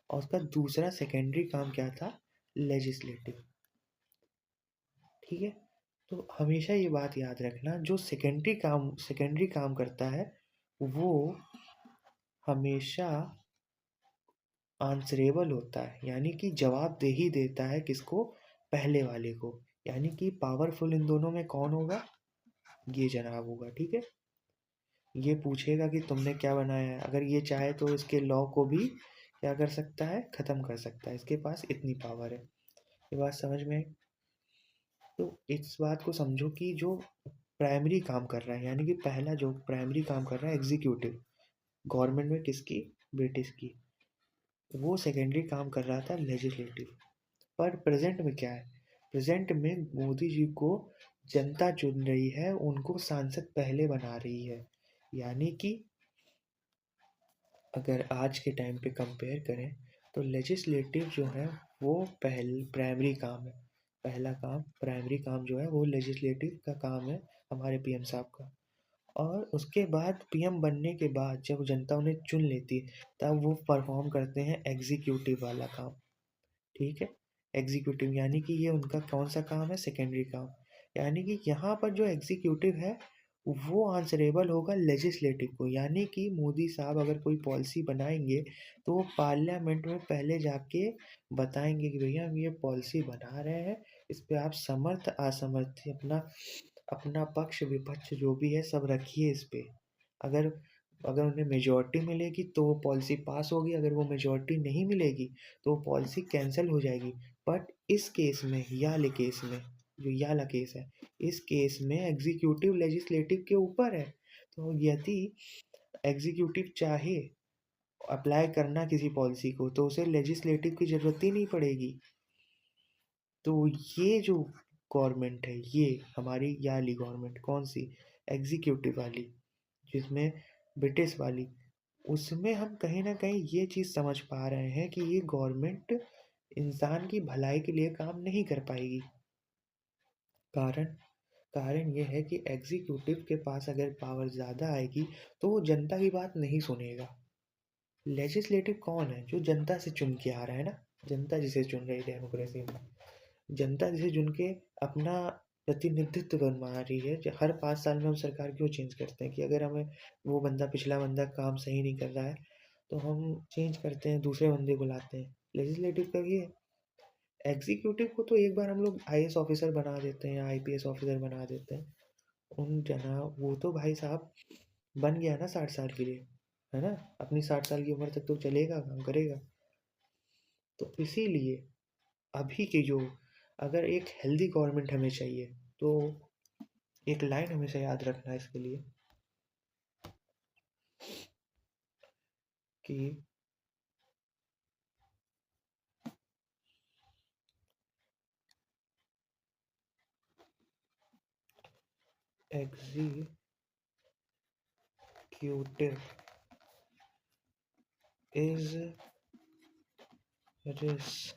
और उसका दूसरा सेकेंडरी काम क्या था, लेजिस्लेटिव, ठीक है। तो हमेशा ये बात याद रखना, जो सेकेंडरी काम करता है, वो हमेशा आंसरेबल होता है, यानी कि जवाबदेही देता है किसको, पहले वाले को। यानी कि पावरफुल इन दोनों में कौन होगा, ये जनाब होगा, ठीक है। ये पूछेगा कि तुमने क्या बनाया है, अगर ये चाहे तो इसके लॉ को भी क्या कर सकता है, ख़त्म कर सकता है, इसके पास इतनी पावर है। ये बात समझ में आई। तो इस बात को समझो कि जो प्राइमरी काम कर रहा है, यानी कि पहला जो प्राइमरी काम कर रहा है एग्जीक्यूटिव, गवर्नमेंट में किसकी, ब्रिटिश की, वो सेकेंडरी काम कर रहा था लेजिस्लेटिव। पर प्रेजेंट में क्या है, प्रेजेंट में मोदी जी को जनता चुन रही है, उनको सांसद पहले बना रही है। यानी कि अगर आज के टाइम पे कंपेयर करें, तो लेजिस्लेटिव जो है वो प्राइमरी काम है, पहला काम, प्राइमरी काम जो है वो लेजिस्लेटिव का काम है, हमारे पीएम साहब का। और उसके बाद पीएम बनने के बाद जब जनता उन्हें चुन लेती है, तब वो परफॉर्म करते हैं एग्जीक्यूटिव वाला काम, ठीक है। एग्जीक्यूटिव यानी कि ये उनका कौन सा काम है, सेकेंडरी काम। यानी कि यहाँ पर जो एग्जीक्यूटिव है, वो आंसरेबल होगा लेजिस्लेटिव को, यानी कि मोदी साहब अगर कोई पॉलिसी बनाएंगे, तो वो पार्लियामेंट में पहले जाके बताएंगे कि भैया हम ये पॉलिसी बना रहे हैं, इस पे आप समर्थ असमर्थ अपना अपना पक्ष विपक्ष जो भी है सब रखिए इस पे। अगर अगर उन्हें मेजॉरिटी मिलेगी तो वो पॉलिसी पास होगी, अगर वो मेजॉरिटी नहीं मिलेगी तो वो पॉलिसी कैंसिल हो जाएगी। बट इस केस में, ये वाले केस में, जो ये वाला केस है, इस केस में एग्जीक्यूटिव लेजिस्लेटिव के ऊपर है। तो यदि एग्जीक्यूटिव चाहे अप्लाई करना किसी पॉलिसी को, तो उसे लेजिस्लेटिव की ज़रूरत ही नहीं पड़ेगी। तो ये जो गवर्नमेंट है, ये हमारी ये वाली गवर्नमेंट कौन सी, एग्जीक्यूटिव वाली, जिसमें ब्रिटिश वाली, उसमें हम कहीं ना कहीं ये चीज़ समझ पा रहे हैं कि ये गवर्नमेंट इंसान की भलाई के लिए काम नहीं कर पाएगी। कारण कारण ये है कि एग्जीक्यूटिव के पास अगर पावर ज़्यादा आएगी तो वो जनता की बात नहीं सुनेगा। लेजिस्लेटिव कौन है? जो जनता से चुन के आ रहा है ना, जनता जिसे चुन रही है डेमोक्रेसी में, जनता जिसे चुन के अपना प्रतिनिधित्व बनवा रही है। हर 5 साल में हम सरकार क्यों चेंज करते हैं कि अगर हमें वो बंदा पिछला बंदा काम सही नहीं कर रहा है तो हम चेंज करते हैं, दूसरे बंदे को लाते हैं। लेजिस्लेटिव का ये है। एग्जीक्यूटिव को तो एक बार हम लोग आईएएस ऑफिसर बना देते हैं या आईपीएस ऑफिसर बना देते हैं। उन जना वो तो भाई साहब बन गया ना 60 साल के लिए, है ना? अपनी 60 साल की उम्र तक तो चलेगा, काम करेगा। तो इसीलिए अभी के जो अगर एक हेल्दी गवर्नमेंट हमें चाहिए तो एक लाइन हमेशा याद रखना है इसके लिए कि executive is responsible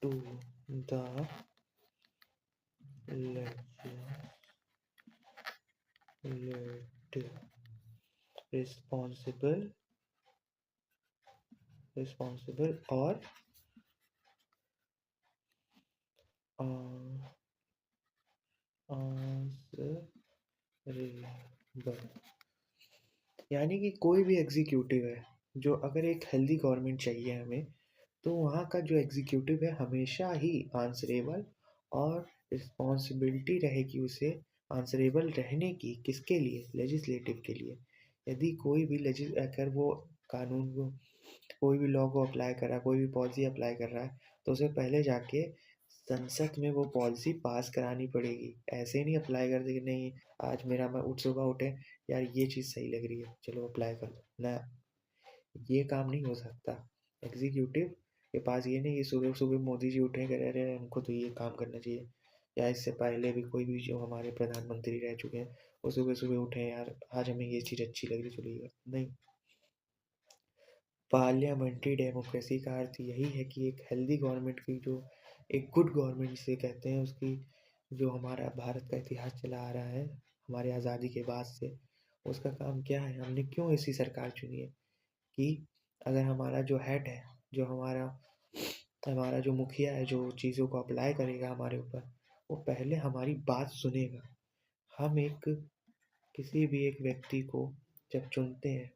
to the legislative responsible और answerable। यानी कि कोई भी एग्जीक्यूटिव है जो अगर एक हेल्दी गवर्नमेंट चाहिए हमें तो वहाँ का जो एग्जीक्यूटिव है हमेशा ही आंसरेबल और रिस्पॉन्सिबिलिटी रहेगी उसे आंसरेबल रहने की। किसके लिए? लेजिस्लेटिव के लिए। यदि कोई भी अगर वो कानून को कोई भी लॉ को अप्लाई कर रहा है, कोई भी पॉलिसी अप्लाई कर रहा है तो उसे पहले जाके संसद में वो पॉलिसी पास करानी पड़ेगी। ऐसे नहीं अप्लाई कर दे कि नहीं आज मेरा मैं सुबह उठे यार ये चीज़ सही लग रही है चलो अप्लाई कर दो ना, ये काम नहीं हो सकता। एग्जीक्यूटिव के पास ये नहीं कि सुबह सुबह मोदी जी उठे कह रहे हैं हमको तो ये काम करना चाहिए, या इससे पहले भी कोई भी जो हमारे प्रधानमंत्री रह चुके हैं वो सुबह सुबह उठे यार आज हमें ये चीज़ अच्छी लग रही चलो ये नहीं। पार्लियामेंट्री डेमोक्रेसी का अर्थ यही है कि एक हेल्दी गवर्नमेंट की जो एक गुड गवर्नमेंट जिसे कहते हैं उसकी जो हमारा भारत का इतिहास चला आ रहा है हमारे आज़ादी के बाद से, उसका काम क्या है? हमने क्यों ऐसी सरकार चुनी है कि अगर हमारा जो हेड है, जो हमारा हमारा जो मुखिया है जो चीज़ों को अप्लाई करेगा हमारे ऊपर, वो पहले हमारी बात सुनेगा। हम एक किसी भी एक व्यक्ति को जब चुनते हैं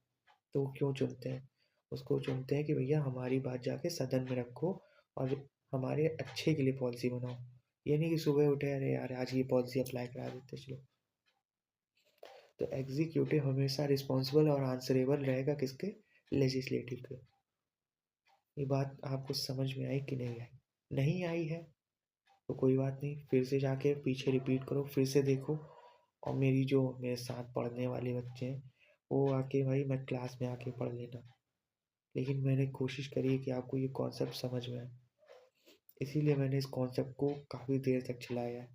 तो क्यों चुनते हैं? उसको चुनते हैं कि भैया हमारी बात जाके सदन में रखो और हमारे अच्छे के लिए पॉलिसी बनाओ। ये नहीं कि सुबह उठे अरे यार आज ये पॉलिसी अप्लाई करा देते चलो। तो एग्जीक्यूटिव हमेशा रिस्पॉन्सिबल और आंसरेबल रहेगा किसके? लेजिस्लेटिव के। ये बात आपको समझ में आई कि नहीं आई? नहीं आई है तो कोई बात नहीं, फिर से जाके पीछे रिपीट करो, फिर से देखो। और मेरी जो मेरे साथ पढ़ने वाले बच्चे हैं वो आके भाई मैं क्लास में आके पढ़ लेना, लेकिन मैंने कोशिश करी है कि आपको ये कॉन्सेप्ट समझ में आए, इसीलिए मैंने इस कॉन्सेप्ट को काफ़ी देर तक चलाया है।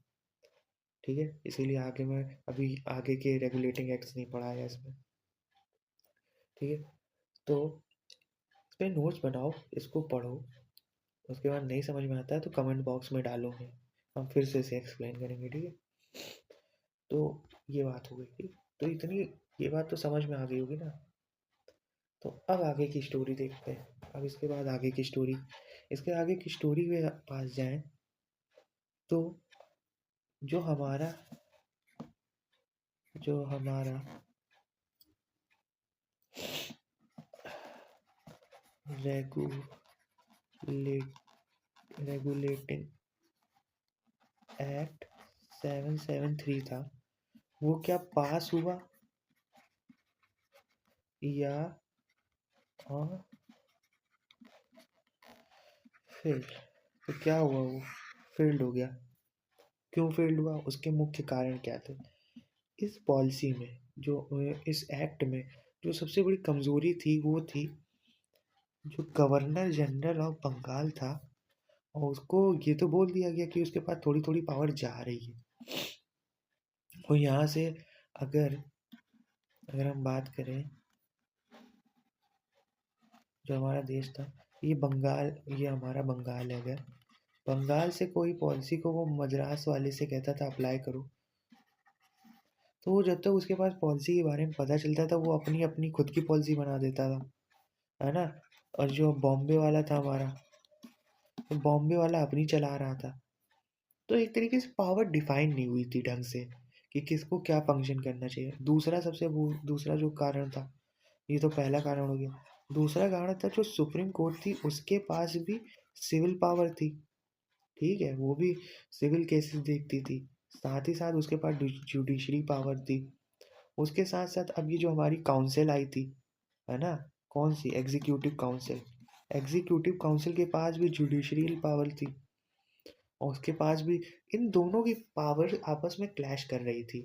ठीक है, इसीलिए आगे मैं अभी आगे के रेगुलेटिंग एक्ट्स नहीं पढ़ाया इसमें। ठीक है, तो इस पर नोट्स बनाओ, इसको पढ़ो, उसके बाद नहीं समझ में आता है तो कमेंट बॉक्स में डालोगे, हम फिर से इसे एक्सप्लेन करेंगे। ठीक है, तो ये बात हो गई थी, तो इतनी ये बात तो समझ में आ गई होगी ना। तो अब आगे की स्टोरी देखते हैं। अब इसके बाद आगे की स्टोरी, इसके आगे की स्टोरी में पास जाएं तो जो हमारा जो हमारा रेगुलेटिंग एक्ट 773 था वो क्या पास हुआ या फेल्ड? तो क्या हुआ, वो फेल्ड हो गया। क्यों फेल्ड हुआ? उसके मुख्य कारण क्या थे? इस पॉलिसी में जो इस एक्ट में जो सबसे बड़ी कमजोरी थी वो थी जो गवर्नर जनरल ऑफ बंगाल था, और उसको ये तो बोल दिया गया कि उसके पास थोड़ी थोड़ी पावर जा रही है। और यहाँ से अगर अगर हम बात करें, जो हमारा देश था, ये हमारा बंगाल है। अगर बंगाल से कोई पॉलिसी को वो मद्रास वाले से कहता था अप्लाई करो, तो वो जब तक उसके पास पॉलिसी के बारे में पता चलता था, वो अपनी अपनी खुद की पॉलिसी बना देता था, है ना। और जो बॉम्बे वाला था हमारा, तो बॉम्बे वाला अपनी चला रहा था। तो एक तरीके से पावर डिफाइन नहीं हुई थी ढंग से कि किसको क्या फंक्शन करना चाहिए। दूसरा जो कारण था, ये तो पहला कारण हो गया। दूसरा कारण था, जो सुप्रीम कोर्ट थी उसके पास भी सिविल पावर थी, ठीक है, वो भी सिविल केसेस देखती थी। साथ ही साथ उसके पास जुडिशरी पावर थी। उसके साथ साथ अब ये जो हमारी काउंसिल आई थी, है ना, कौन सी, एग्जीक्यूटिव काउंसिल, एग्जीक्यूटिव काउंसिल के पास भी जुडिशरी पावर थी, और उसके पास भी इन दोनों की पावर आपस में क्लैश कर रही थी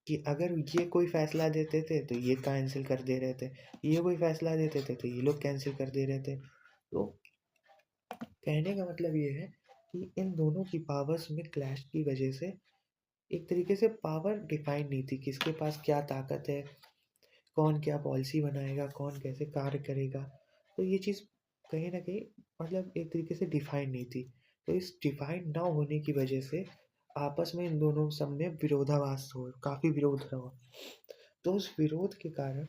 कि अगर ये कोई फैसला देते थे तो ये कैंसिल कर दे रहे थे, ये कोई फैसला देते थे तो ये लोग कैंसिल कर दे रहे थे। तो कहने का मतलब ये है कि इन दोनों की पावर्स में क्लैश की वजह से एक तरीके से पावर डिफाइन नहीं थी, किसके पास क्या ताकत है, कौन क्या पॉलिसी बनाएगा, कौन कैसे कार्य करेगा। तो ये चीज़ कहीं ना कहीं मतलब एक तरीके से डिफाइन नहीं थी। तो इस डिफाइन ना होने की वजह से आपस में इन दोनों सब में विरोधाभास हो, काफ़ी विरोध रहा। तो उस विरोध के कारण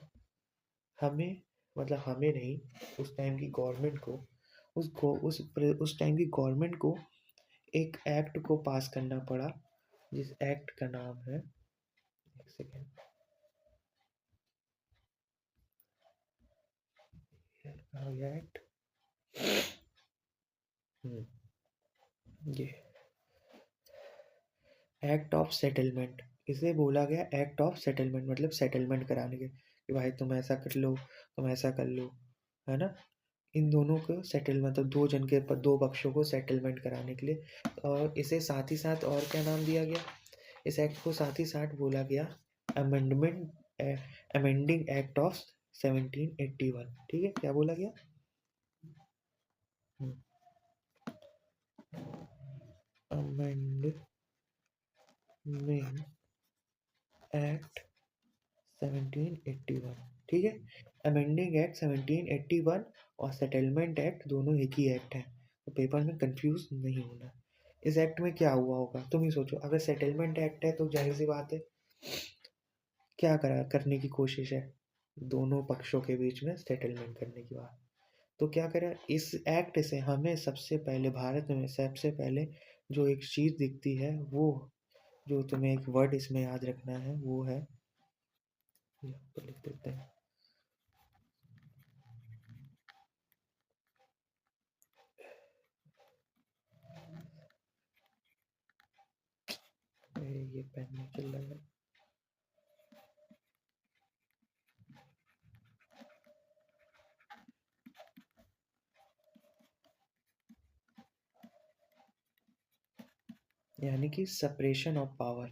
हमें, मतलब हमें नहीं, उस टाइम की गवर्नमेंट को, उस टाइम की गवर्नमेंट को एक एक्ट को पास करना पड़ा, जिस एक्ट का नाम है, एक सेकेंड, एक्ट, ये एक्ट ऑफ सेटलमेंट। इसे बोला गया एक्ट ऑफ सेटलमेंट, मतलब सेटलमेंट कराने के कि भाई तुम ऐसा कर लो, तुम ऐसा कर लो, है ना। इन दोनों को सेटल, मतलब दो जन के, दो पक्षों को सेटलमेंट कराने के लिए। और इसे साथ ही साथ और क्या नाम दिया गया, इस एक्ट को साथ ही साथ बोला गया अमेंडमेंट, अमेंडिंग एक्ट ऑफ 1781, ठीक है, क्या बोला गया, अमेंडमेंट एक्ट 1781, ठीक है। अमेंडिंग एक्ट 1781 और सेटलमेंट एक्ट दोनों एक ही एक्ट है, तो पेपर में कंफ्यूज नहीं होना। इस एक्ट में क्या हुआ होगा तुम ही सोचो। अगर सेटलमेंट एक्ट है तो जाहिर सी बात है, क्या करा करने की कोशिश है, दोनों पक्षों के बीच में सेटलमेंट करने की बात। तो क्या करा, इस एक्ट से हमें सबसे पहले, भारत में सबसे पहले जो एक चीज़ दिखती है, वो जो तुम्हें एक वर्ड इसमें याद रखना है, वो है, यहाँ पर लिख देते हैं, ये पेन नहीं चल रहा है। यानी कि सेपरेशन ऑफ पावर।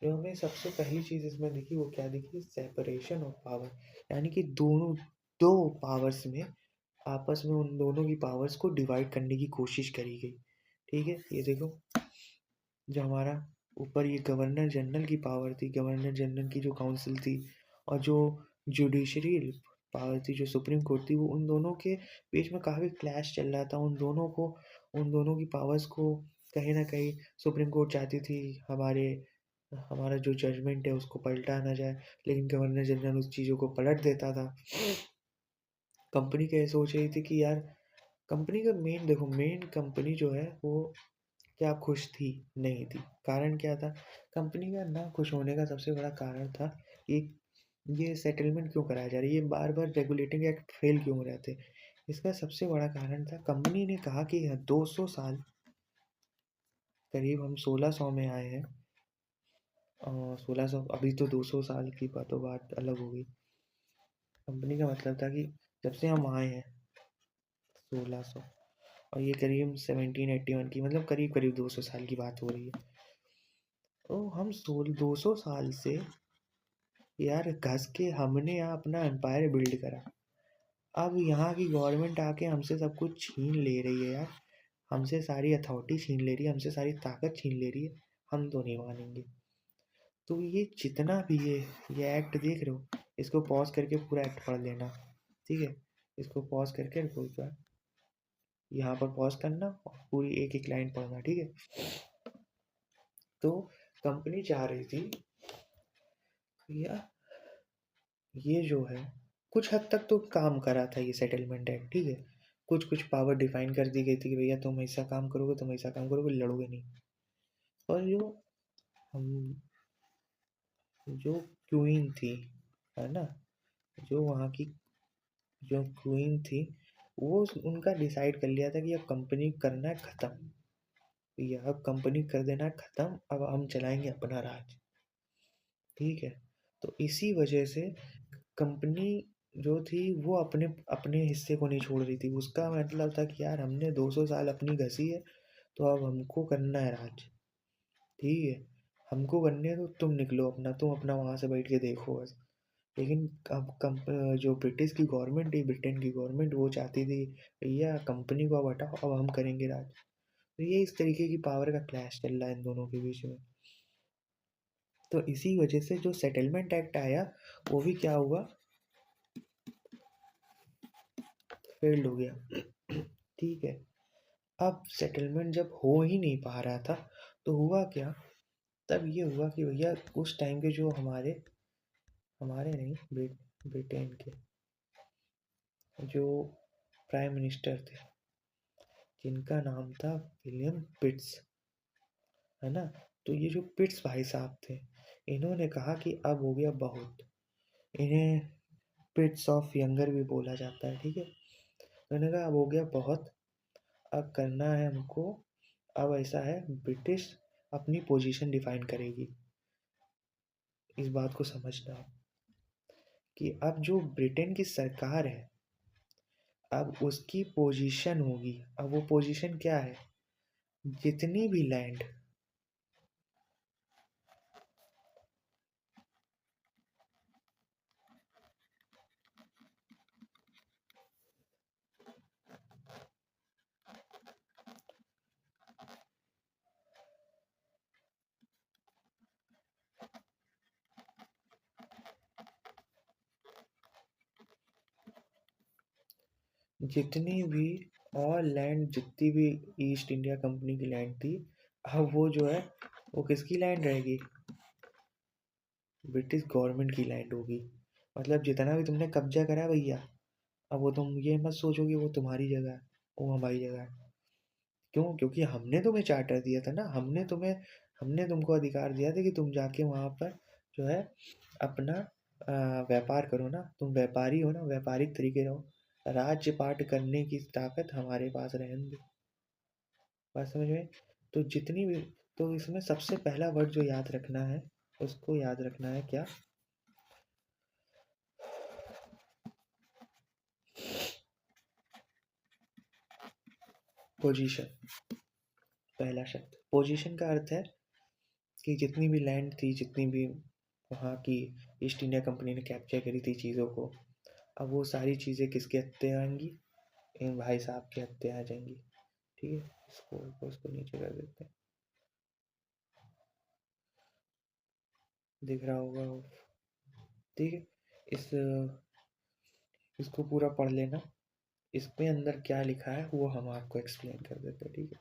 जो हमें सबसे पहली चीज़ इसमें दिखी वो क्या दिखी, सेपरेशन ऑफ पावर। यानी कि दोनों, दो पावर्स में, आपस में उन दोनों की पावर्स को डिवाइड करने की कोशिश करी गई, ठीक है। ये देखो, जो हमारा ऊपर ये गवर्नर जनरल की पावर थी, गवर्नर जनरल की जो काउंसिल थी, और जो जुडिशरी पावर थी, जो सुप्रीम कोर्ट थी, वो उन दोनों के बीच में काफ़ी क्लैश चल रहा था। उन दोनों की पावर्स को कहीं ना कहीं सुप्रीम कोर्ट चाहती थी हमारा जो जजमेंट है उसको पलटा ना जाए, लेकिन गवर्नर जनरल उस चीज़ों को पलट देता था। कंपनी क्या सोच रही थी कि यार, कंपनी का मेन देखो, मेन कंपनी जो है वो क्या खुश थी, नहीं थी। कारण क्या था, कंपनी का ना खुश होने का सबसे बड़ा कारण था कि ये सेटलमेंट क्यों कराया जा रहा है, ये बार बार रेगुलेटिंग एक्ट फेल क्यों हो रहे थे। इसका सबसे बड़ा कारण था, कंपनी ने कहा कि 200 साल, करीब हम 1600 में आए हैं, और 1600, अभी तो 200 साल की बात अलग हो गई। कंपनी का मतलब था कि जब से हम आए हैं 1600, और ये करीब 1781 की, मतलब करीब करीब 200 साल की बात हो रही है। तो हम 200 साल से यार घस के हमने यहाँ अपना एम्पायर बिल्ड करा। अब यहाँ की गवर्नमेंट आके हमसे सब कुछ छीन ले रही है यार, हमसे सारी अथॉरिटी छीन ले रही है, हमसे सारी ताकत छीन ले रही है, हम तो नहीं मानेंगे। तो ये जितना भी ये एक्ट देख रहे हो, इसको पॉज करके पूरा एक्ट पढ़ लेना, ठीक है? इसको पॉज करके कोई बार यहाँ पर पॉज करना और पूरी एक एक लाइन पढ़ना, ठीक है? तो कंपनी चाह रही थी भैया ये जो है कुछ हद तक तो काम करा था ये सेटलमेंट एक्ट, ठीक है? कुछ कुछ पावर डिफाइन कर दी गई थी कि भैया तुम ऐसा काम करोगे, तुम ऐसा काम करोगे, लड़ोगे नहीं। और हम जो क्वीन थी, है ना, जो वहाँ की जो क्वीन थी, वो उनका डिसाइड कर लिया था कि अब कंपनी करना है ख़त्म, भैया अब कंपनी कर देना है ख़त्म, अब हम चलाएंगे अपना राज, ठीक है? तो इसी वजह से कंपनी जो थी वो अपने अपने हिस्से को नहीं छोड़ रही थी। उसका मतलब था कि यार हमने 200 साल अपनी घसी है, तो अब हमको करना है राज, ठीक है? हमको करने दो, तुम अपना वहाँ से बैठ के देखो बस। लेकिन अब जो ब्रिटिश की गवर्नमेंट थी, ब्रिटेन की गवर्नमेंट, वो चाहती थी भैया कंपनी को अब हटाओ, अब हम करेंगे राज। तो ये इस तरीके की पावर का क्लैश चल रहा है इन दोनों के बीच में। तो इसी वजह से जो सेटलमेंट एक्ट आया वो भी क्या हुआ, फेल्ड हो गया, ठीक है? अब सेटलमेंट जब हो ही नहीं पा रहा था तो हुआ क्या, तब ये हुआ कि भैया उस टाइम के जो हमारे हमारे नहीं ब्रिटेन के जो प्राइम मिनिस्टर थे, जिनका नाम था विलियम पिट्स, है ना? तो ये जो पिट्स भाई साहब थे, इन्होंने कहा कि अब हो गया बहुत। इन्हें पिट्स ऑफ यंगर भी बोला जाता है, ठीक है? तो इन्होंने कहा अब हो गया बहुत, अब करना है हमको, अब ऐसा है ब्रिटिश अपनी पोजीशन डिफाइन करेगी। इस बात को समझना है कि अब जो ब्रिटेन की सरकार है, अब उसकी पोजीशन होगी। अब वो पोजीशन क्या है, जितनी भी लैंड, जितनी भी और लैंड, जितनी भी ईस्ट इंडिया कंपनी की लैंड थी, अब वो जो है वो किसकी लैंड रहेगी, ब्रिटिश गवर्नमेंट की लैंड होगी। मतलब जितना भी तुमने कब्जा करा भैया, अब वो तुम ये मत सोचो कि वो तुम्हारी जगह है, वो हमारी जगह है। क्यों? क्योंकि हमने तुम्हें चार्टर दिया था ना, हमने तुमको अधिकार दिया था कि तुम जाके वहाँ पर जो है अपना व्यापार करो ना, तुम व्यापारी हो ना, व्यापारिक तरीके रहो, राज्य पाट करने की ताकत हमारे पास रहने दो। बात समझ में? तो जितनी भी, तो इसमें सबसे पहला वर्ड जो याद रखना है, उसको याद रखना है क्या, पोजीशन। पहला शब्द पोजीशन का अर्थ है कि जितनी भी लैंड थी, जितनी भी वहाँ की ईस्ट इंडिया कंपनी ने कैप्चर करी थी चीज़ों को, अब वो सारी चीज़ें किसके हत्थे आएंगी, इन भाई साहब के हत्थे आ जाएंगी, ठीक है? इसको नीचे कर देते हैं, दिख रहा होगा वो, ठीक है? इस इसको पूरा पढ़ लेना, इसमें अंदर क्या लिखा है वो हम आपको एक्सप्लेन कर देते हैं, ठीक है?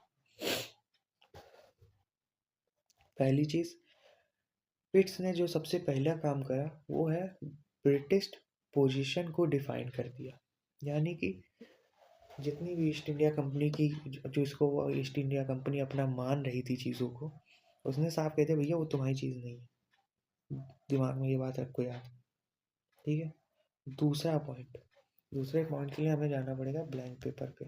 पहली चीज़, पिट्स ने जो सबसे पहला काम करा वो है ब्रिटिश पोजीशन को डिफाइन कर दिया। यानी कि जितनी भी ईस्ट इंडिया कंपनी की, जो इसको वो ईस्ट इंडिया कंपनी अपना मान रही थी चीज़ों को, उसने साफ कहते भैया वो तुम्हारी चीज़ नहीं है, दिमाग में ये बात रखो यार, ठीक है? दूसरा पॉइंट, दूसरे पॉइंट के लिए हमें जाना पड़ेगा ब्लैंक पेपर पे।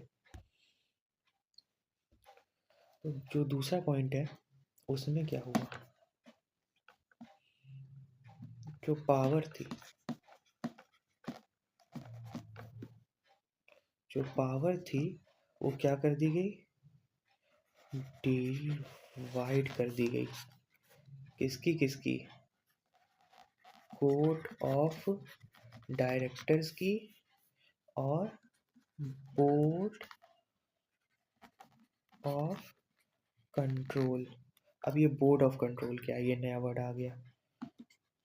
तो जो दूसरा पॉइंट है उसमें क्या हुआ, जो पावर थी, जो पावर थी वो क्या कर दी गई, डिवाइड कर दी गई। किसकी किसकी, कोर्ट ऑफ डायरेक्टर्स की और बोर्ड ऑफ कंट्रोल। अब ये बोर्ड ऑफ कंट्रोल क्या है, ये नया वर्ड आ गया,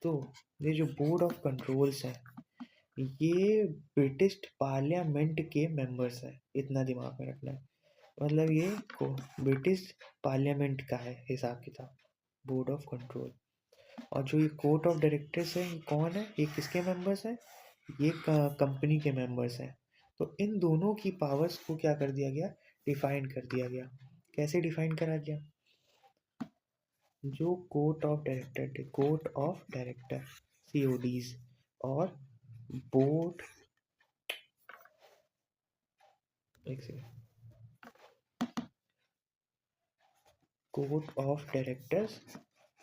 तो ये जो बोर्ड ऑफ कंट्रोल्स हैं, ये ब्रिटिश पार्लियामेंट के मेंबर्स हैं, इतना दिमाग में रखना है। मतलब ये ब्रिटिश पार्लियामेंट का है हिसाब किताब, बोर्ड ऑफ कंट्रोल। और जो ये कोर्ट ऑफ डायरेक्टर्स है, ये कौन है, ये किसके मेंबर्स हैं, ये कंपनी के मेंबर्स हैं। तो इन दोनों की पावर्स को क्या कर दिया गया, डिफाइन कर दिया गया। कैसे डिफाइन करा गया, जो कोर्ट ऑफ डायरेक्टर CODs और बोर्ड, एक सेकेंड, कोर्ट ऑफ डायरेक्टर्स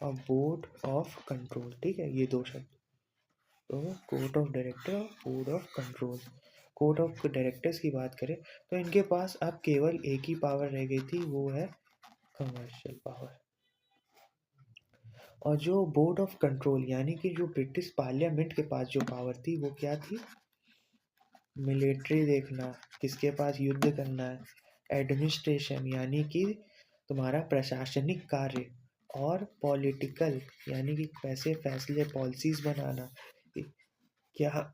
और बोर्ड ऑफ कंट्रोल, ठीक है, ये दो शब्द। तो कोर्ट ऑफ डायरेक्टर और board of control. Court of directors की बात करें तो इनके पास अब केवल एक ही पावर रह गई थी, वो है कमर्शियल पावर। और जो बोर्ड ऑफ कंट्रोल यानी कि जो ब्रिटिश पार्लियामेंट के पास जो पावर थी, वो क्या थी, मिलिट्री देखना, किसके पास युद्ध करना है, एडमिनिस्ट्रेशन यानी कि तुम्हारा प्रशासनिक कार्य, और पॉलिटिकल यानी कि कैसे फैसले, पॉलिसीज बनाना, क्या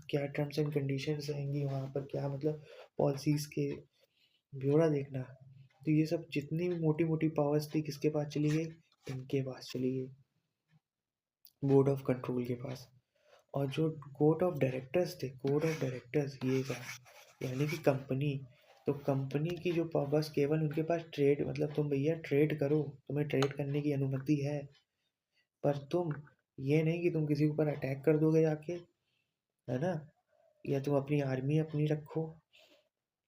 क्या टर्म्स एंड कंडीशंस रहेंगी वहाँ पर, क्या मतलब पॉलिसीज के ब्यौरा देखना। तो ये सब जितनी भी मोटी मोटी पावर्स थी किसके पास चली गई, इनके पास चली गई, बोर्ड ऑफ कंट्रोल के पास। और जो कोर्ट ऑफ डायरेक्टर्स थे, कोर्ट ऑफ डायरेक्टर्स ये क्या, यानी कि कंपनी, तो कंपनी की जो पावर्स केवल उनके पास ट्रेड, मतलब तुम भैया ट्रेड करो, तुम्हें ट्रेड करने की अनुमति है, पर तुम ये नहीं कि तुम किसी के ऊपर अटैक कर दोगे जाके, है ना, या तुम अपनी आर्मी अपनी रखो,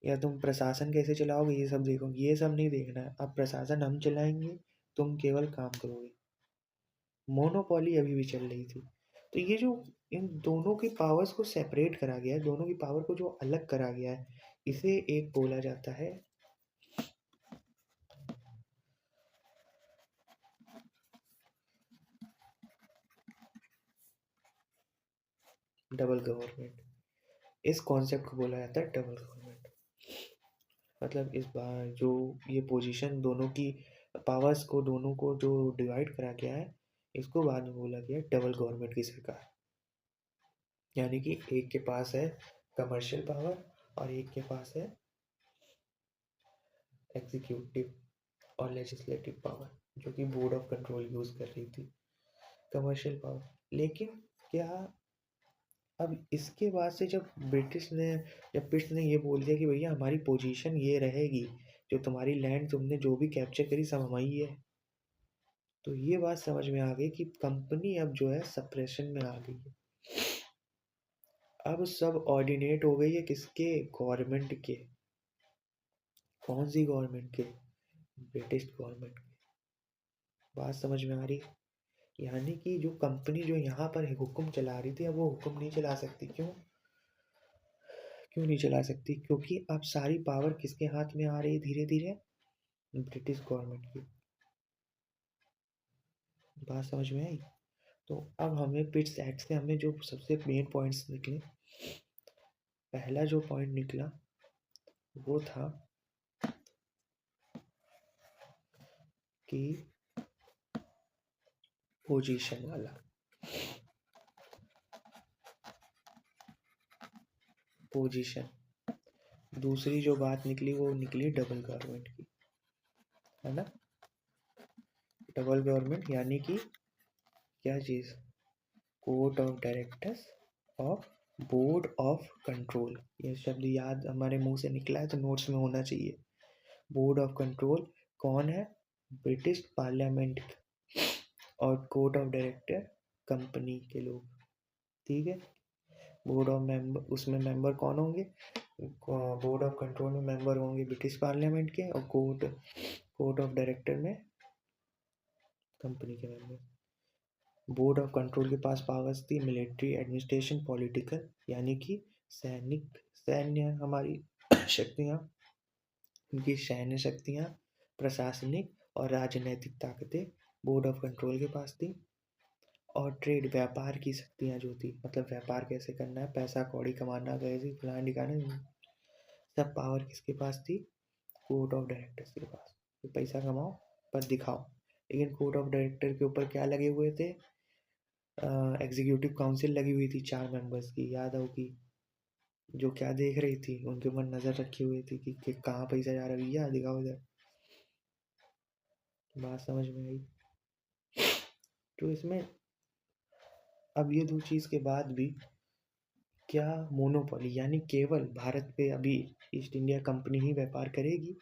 या तुम प्रशासन कैसे चलाओगे ये सब देखोगे, ये सब नहीं देखना है। अब प्रशासन हम चलाएंगे, तुम केवल काम करोगे। मोनोपोली अभी भी चल रही थी। तो ये जो इन दोनों की पावर्स को सेपरेट करा गया है, दोनों की पावर को जो अलग करा गया है, इसे एक बोला जाता है डबल गवर्नमेंट। इस कॉन्सेप्ट को बोला जाता है डबल गवर्नमेंट। मतलब इस बार जो ये पोजीशन दोनों की पावर्स को, दोनों को जो डिवाइड करा गया है, इसको बाद में बोला गया डबल गवर्नमेंट की सरकार। यानी कि एक के पास है कमर्शियल पावर और एक के पास है एग्जीक्यूटिव और लेजिस्लेटिव पावर, जो कि बोर्ड ऑफ कंट्रोल यूज कर रही थी, कमर्शियल पावर। लेकिन क्या, अब इसके बाद से जब ब्रिटिश ने ये बोल दिया कि भैया हमारी पोजीशन ये रहेगी, जो तुम्हारी लैंड तुमने जो भी कैप्चर करी सब हमारी है, तो ये बात समझ में आ गई कि कंपनी अब जो है सप्रेशन में आ गई है। अब सब ऑर्डिनेट हो गई है किसके, गवर्नमेंट के। कौन सी गवर्नमेंट के, ब्रिटिश गवर्नमेंट के। बात समझ में आ रही है। यानी कि जो कंपनी जो यहाँ पर हुक्म चला रही थी, अब वो हुक्म नहीं चला सकती। क्यों, क्यों नहीं चला सकती, क्योंकि अब सारी पावर किसके हाथ में आ रही है धीरे धीरे, ब्रिटिश गवर्नमेंट की। बात समझ में आई। तो अब हमें पिट्स एक्ट से हमें जो सबसे मेन पॉइंट्स निकले, पहला जो पॉइंट निकला वो था कि पोजीशन वाला, पोजीशन। दूसरी जो बात निकली वो निकली डबल गवर्नमेंट की, है ना। डबल गवर्नमेंट यानी कि क्या चीज़, कोर्ट ऑफ डायरेक्टर्स और बोर्ड ऑफ कंट्रोल। ये शब्द याद हमारे मुंह से निकला है तो नोट्स में होना चाहिए। बोर्ड ऑफ कंट्रोल कौन है, ब्रिटिश पार्लियामेंट, और कोर्ट ऑफ डायरेक्टर कंपनी के लोग, ठीक है। बोर्ड ऑफ मेंबर, उसमें मेंबर कौन होंगे, बोर्ड ऑफ कंट्रोल में मेंबर होंगे ब्रिटिश पार्लियामेंट के, और कोर्ट ऑफ डायरेक्टर में कंपनी के मेंबर। बोर्ड ऑफ कंट्रोल के पास पावर्स थी मिलिट्री, एडमिनिस्ट्रेशन, पॉलिटिकल, यानी कि सैन्य हमारी शक्तियाँ, उनकी सैन्य शक्तियाँ, प्रशासनिक और राजनैतिक ताकतें बोर्ड ऑफ कंट्रोल के पास थी। और ट्रेड, व्यापार की शक्तियाँ जो थी, मतलब व्यापार कैसे करना है, पैसा कौड़ी कमाना कैसे, फलाना ठिकाना, सब पावर किसके पास थी, कोर्ट ऑफ डायरेक्टर्स के पास। तो पैसा कमाओ पर दिखाओ। लेकिन कोर्ट ऑफ डायरेक्टर के ऊपर क्या लगे हुए थे, एग्जीक्यूटिव काउंसिल लगी हुई थी 4 मेंबर्स की, याद होगी, जो क्या देख रही थी, उनके ऊपर नज़र रखी हुई थी कि कहाँ पैसा जा रहा है, भैया दिखाओ इधर। बात समझ में आई? तो इसमें अब ये 2 चीज़ के बाद भी क्या मोनोपोली यानी केवल भारत पे अभी ईस्ट इंडिया कंपनी ही व्यापार करेगी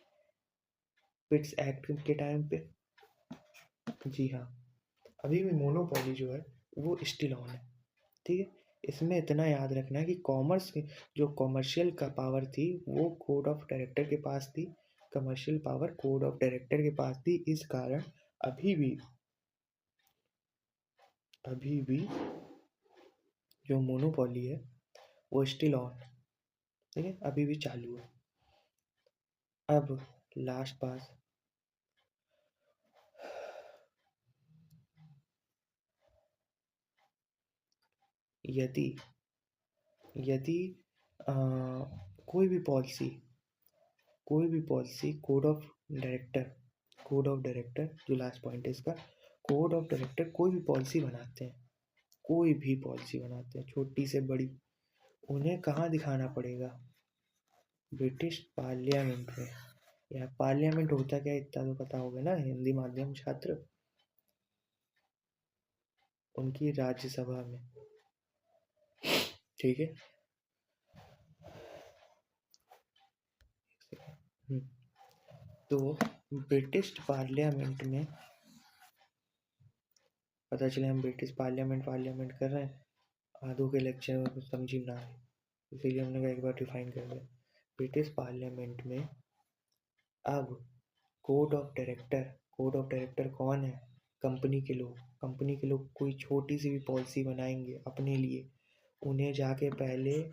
पिट्स एक्ट के टाइम पे? जी हाँ, अभी भी मोनोपोली जो है वो स्टिल ऑन है, ठीक है। इसमें इतना याद रखना है कि कॉमर्स जो कॉमर्शियल का पावर थी वो कोड ऑफ डायरेक्टर के पास थी, commercial power code of director के पास थी। इस कारण अभी भी जो मोनोपोली है वो स्टिल ऑन, ठीक है, अभी भी चालू है। अब लास्ट बात, यदि यदि अ, कोई भी पॉलिसी कोड ऑफ डायरेक्टर जो लास्ट पॉइंट है इसका, कोड ऑफ डायरेक्टर कोई भी पॉलिसी बनाते हैं, कोई भी पॉलिसी बनाते हैं छोटी से बड़ी, उन्हें कहाँ दिखाना पड़ेगा? ब्रिटिश पार्लियामेंट में। या पार्लियामेंट होता क्या, इतना तो पता होगा ना हिंदी माध्यम छात्र, उनकी राज्यसभा में, ठीक है। तो ब्रिटिश पार्लियामेंट में, पता चले हम ब्रिटिश पार्लियामेंट कर रहे हैं, आधों के लेक्चर में कुछ समझ ही ना आए, इसीलिए हमने कहा एक बार डिफाइन कर दिया। ब्रिटिश पार्लियामेंट में अब कोड ऑफ डायरेक्टर कौन है? कंपनी के लोग कोई छोटी सी भी पॉलिसी बनाएंगे अपने लिए, उन्हें जाके पहले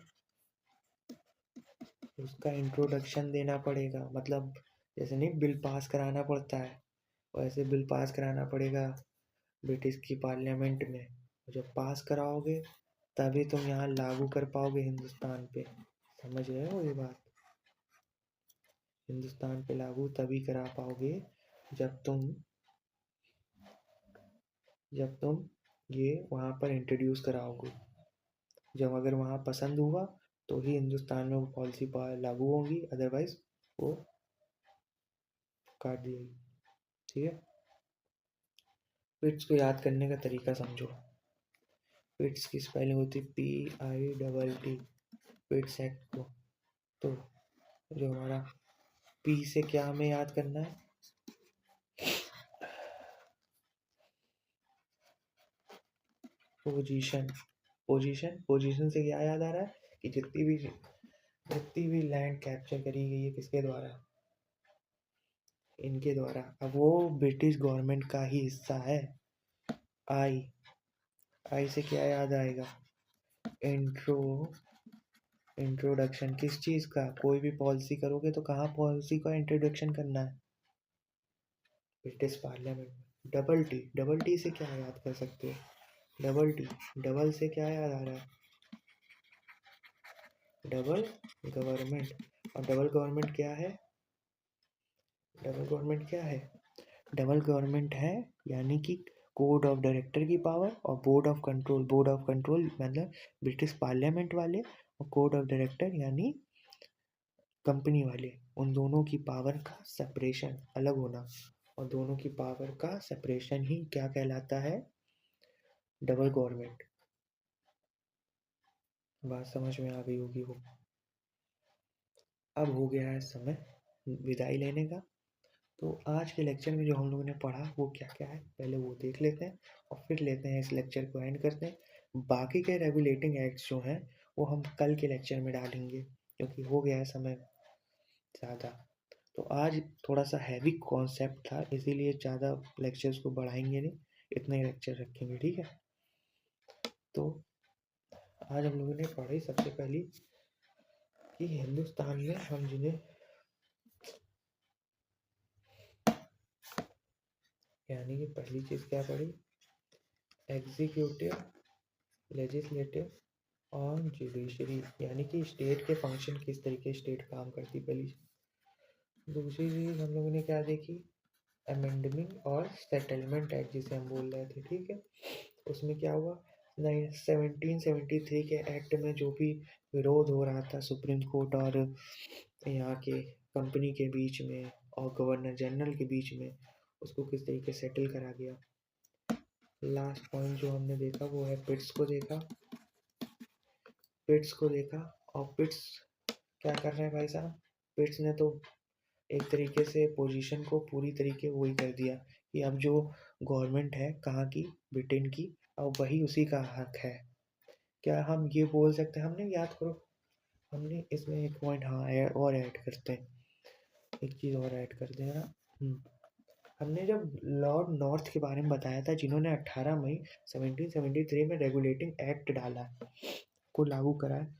उसका इंट्रोडक्शन देना पड़ेगा, मतलब जैसे नहीं बिल पास कराना पड़ता है, वैसे बिल पास कराना पड़ेगा ब्रिटिश की पार्लियामेंट में। जब पास कराओगे तभी तुम यहाँ लागू कर पाओगे हिंदुस्तान पे, समझ रहे हो ये बात? हिंदुस्तान पे लागू तभी करा पाओगे जब तुम ये वहाँ पर इंट्रोड्यूस कराओगे। जब अगर वहाँ पसंद हुआ तो ही हिंदुस्तान में वो पॉलिसी लागू होगी, अदरवाइज वो काट दी जाएगी, ठीक है। पिट्स को याद करने का तरीका समझो। पिट्स की स्पेलिंग होती PITT, पिट्स एक्ट को। तो जो हमारा पी से क्या हमें याद करना है? पोजीशन से क्या याद आ रहा है कि जितनी भी लैंड कैप्चर करी गई है किसके द्वारा? इनके द्वारा। अब वो ब्रिटिश गवर्नमेंट का ही हिस्सा है। आई से क्या याद आएगा? इंट्रोडक्शन किस चीज का? कोई भी पॉलिसी करोगे तो कहाँ पॉलिसी का इंट्रोडक्शन करना है? British parliament. डबल टी से क्या याद कर सकते हो? डबल से क्या याद आ रहा है? Double government. और डबल गवर्नमेंट क्या है? डबल गवर्नमेंट है यानी कि कोड ऑफ डायरेक्टर की पावर और बोर्ड ऑफ कंट्रोल मतलब ब्रिटिश पार्लियामेंट वाले, और कोड ऑफ डायरेक्टर यानी कंपनी वाले, उन दोनों की पावर का सेपरेशन अलग होना, और दोनों की पावर का सेपरेशन ही क्या कहलाता है? Double government. बात समझ में आ गई होगी वो। अब हो गया है समय विदाई लेने का। तो आज के लेक्चर में जो हम लोगों ने पढ़ा वो क्या क्या है पहले वो देख लेते हैं, और फिर लेते हैं इस लेक्चर को एंड करते हैं। बाकी के रेगुलेटिंग एक्ट्स जो हैं वो हम कल के लेक्चर में डालेंगे, क्योंकि हो गया है समय ज़्यादा। तो आज थोड़ा सा हैवी कॉन्सेप्ट था, इसीलिए ज़्यादा लेक्चर्स को बढ़ाएंगे नहीं, इतने ही लेक्चर रखेंगे, ठीक है। तो आज हम लोगों ने पढ़ी सबसे पहली कि हिंदुस्तान में हम जिन्हें यानी कि पहली चीज़ क्या पढ़ी? एग्जीक्यूटिव, लेजिस्लेटिव और जुडिशरी, यानी कि स्टेट के फंक्शन किस तरीके स्टेट काम करती पहली। दूसरी चीज़ हम लोगों ने क्या देखी? अमेंडमेंट और सेटलमेंट एक्ट जिसे हम बोल रहे थे, ठीक है। उसमें क्या हुआ? नहीं, 1773 के एक्ट में जो भी विरोध हो रहा था सुप्रीम कोर्ट और यहाँ के कंपनी के बीच में और गवर्नर जनरल के बीच में, उसको किस तरीके से सेटल करा गया। लास्ट पॉइंट जो हमने देखा वो है पिट्स को देखा। पिट्स को देखा और पिट्स क्या कर रहे हैं भाई साहब, पिट्स ने तो एक तरीके से पोजीशन को पूरी तरीके वही कर दिया कि अब जो गवर्नमेंट है कहाँ की, ब्रिटेन की, अब वही उसी का हक है। क्या हम ये बोल सकते हैं, हमने याद करो, हमने इसमें एक पॉइंट हाँ और ऐड करते हैं, एक चीज़ और ऐड कर देना। हमने जब लॉर्ड नॉर्थ के बारे में बताया था जिन्होंने 18 मई 1773 में रेगुलेटिंग एक्ट डाला को लागू करा है,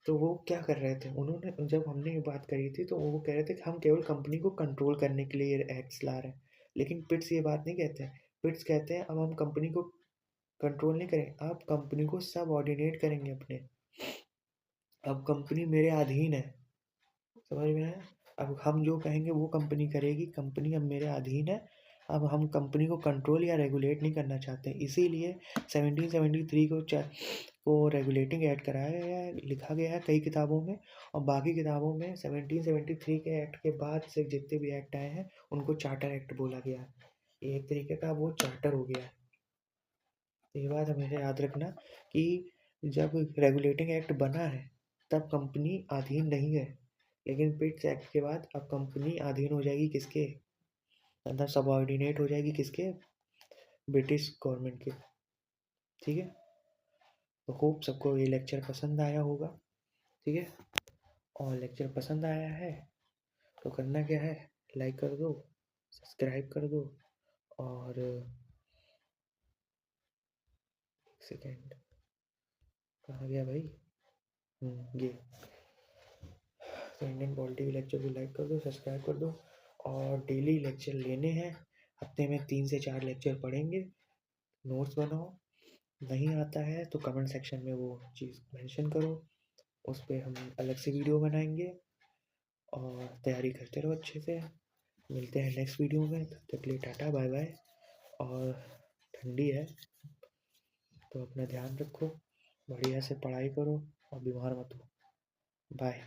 तो वो क्या कर रहे थे, उन्होंने जब हमने ये बात करी थी तो वो कह रहे थे कि हम केवल कंपनी को कंट्रोल करने के लिए ये एक्ट्स ला रहे हैं। लेकिन पिट्स ये बात नहीं कहते हैं। पिट्स कहते हैं अब हम कंपनी को कंट्रोल नहीं करें, आप कंपनी को सब ऑर्डिनेट करेंगे अपने, अब कंपनी मेरे अधीन है। समझ में आया? अब हम जो कहेंगे वो कंपनी करेगी, कंपनी अब मेरे अधीन है। अब हम कंपनी को कंट्रोल या रेगुलेट नहीं करना चाहते, इसीलिए 1773 को रेगुलेटिंग एक्ट कराया गया है, लिखा गया है कई किताबों में। और बाकी किताबों में 1773 के एक्ट के बाद से जितने भी एक्ट आए हैं उनको चार्टर एक्ट बोला गया है। ये एक तरीके का वो चार्टर हो गया है। तो ये बात हमेशा याद रखना कि जब रेगुलेटिंग एक्ट बना है तब कंपनी अधीन नहीं है, लेकिन पिट्स एक्ट के बाद अब कंपनी अधीन हो जाएगी किसके, मतलब सबऑर्डिनेट हो जाएगी किसके, ब्रिटिश गवर्नमेंट के। ठीक है, तो होप सबको ये लेक्चर पसंद आया होगा। ठीक है, और लेक्चर पसंद आया है तो करना क्या है, लाइक कर दो, सब्सक्राइब कर दो, और एक सेकेंड कहाँ गया भाई, ये तो इंडियन पॉलिटी लेक्चर को लाइक कर दो, सब्सक्राइब कर दो, और डेली लेक्चर लेने हैं। हफ्ते में 3 से 4 लेक्चर पढ़ेंगे। नोट्स बनाओ, नहीं आता है तो कमेंट सेक्शन में वो चीज़ मेंशन करो, उस पर हम अलग से वीडियो बनाएंगे, और तैयारी करते रहो अच्छे से। मिलते हैं नेक्स्ट वीडियो में, तब तक के लिए टाटा बाय बाय। और ठंडी है तो अपना ध्यान रखो, बढ़िया से पढ़ाई करो और बीमार मत हो। बाय।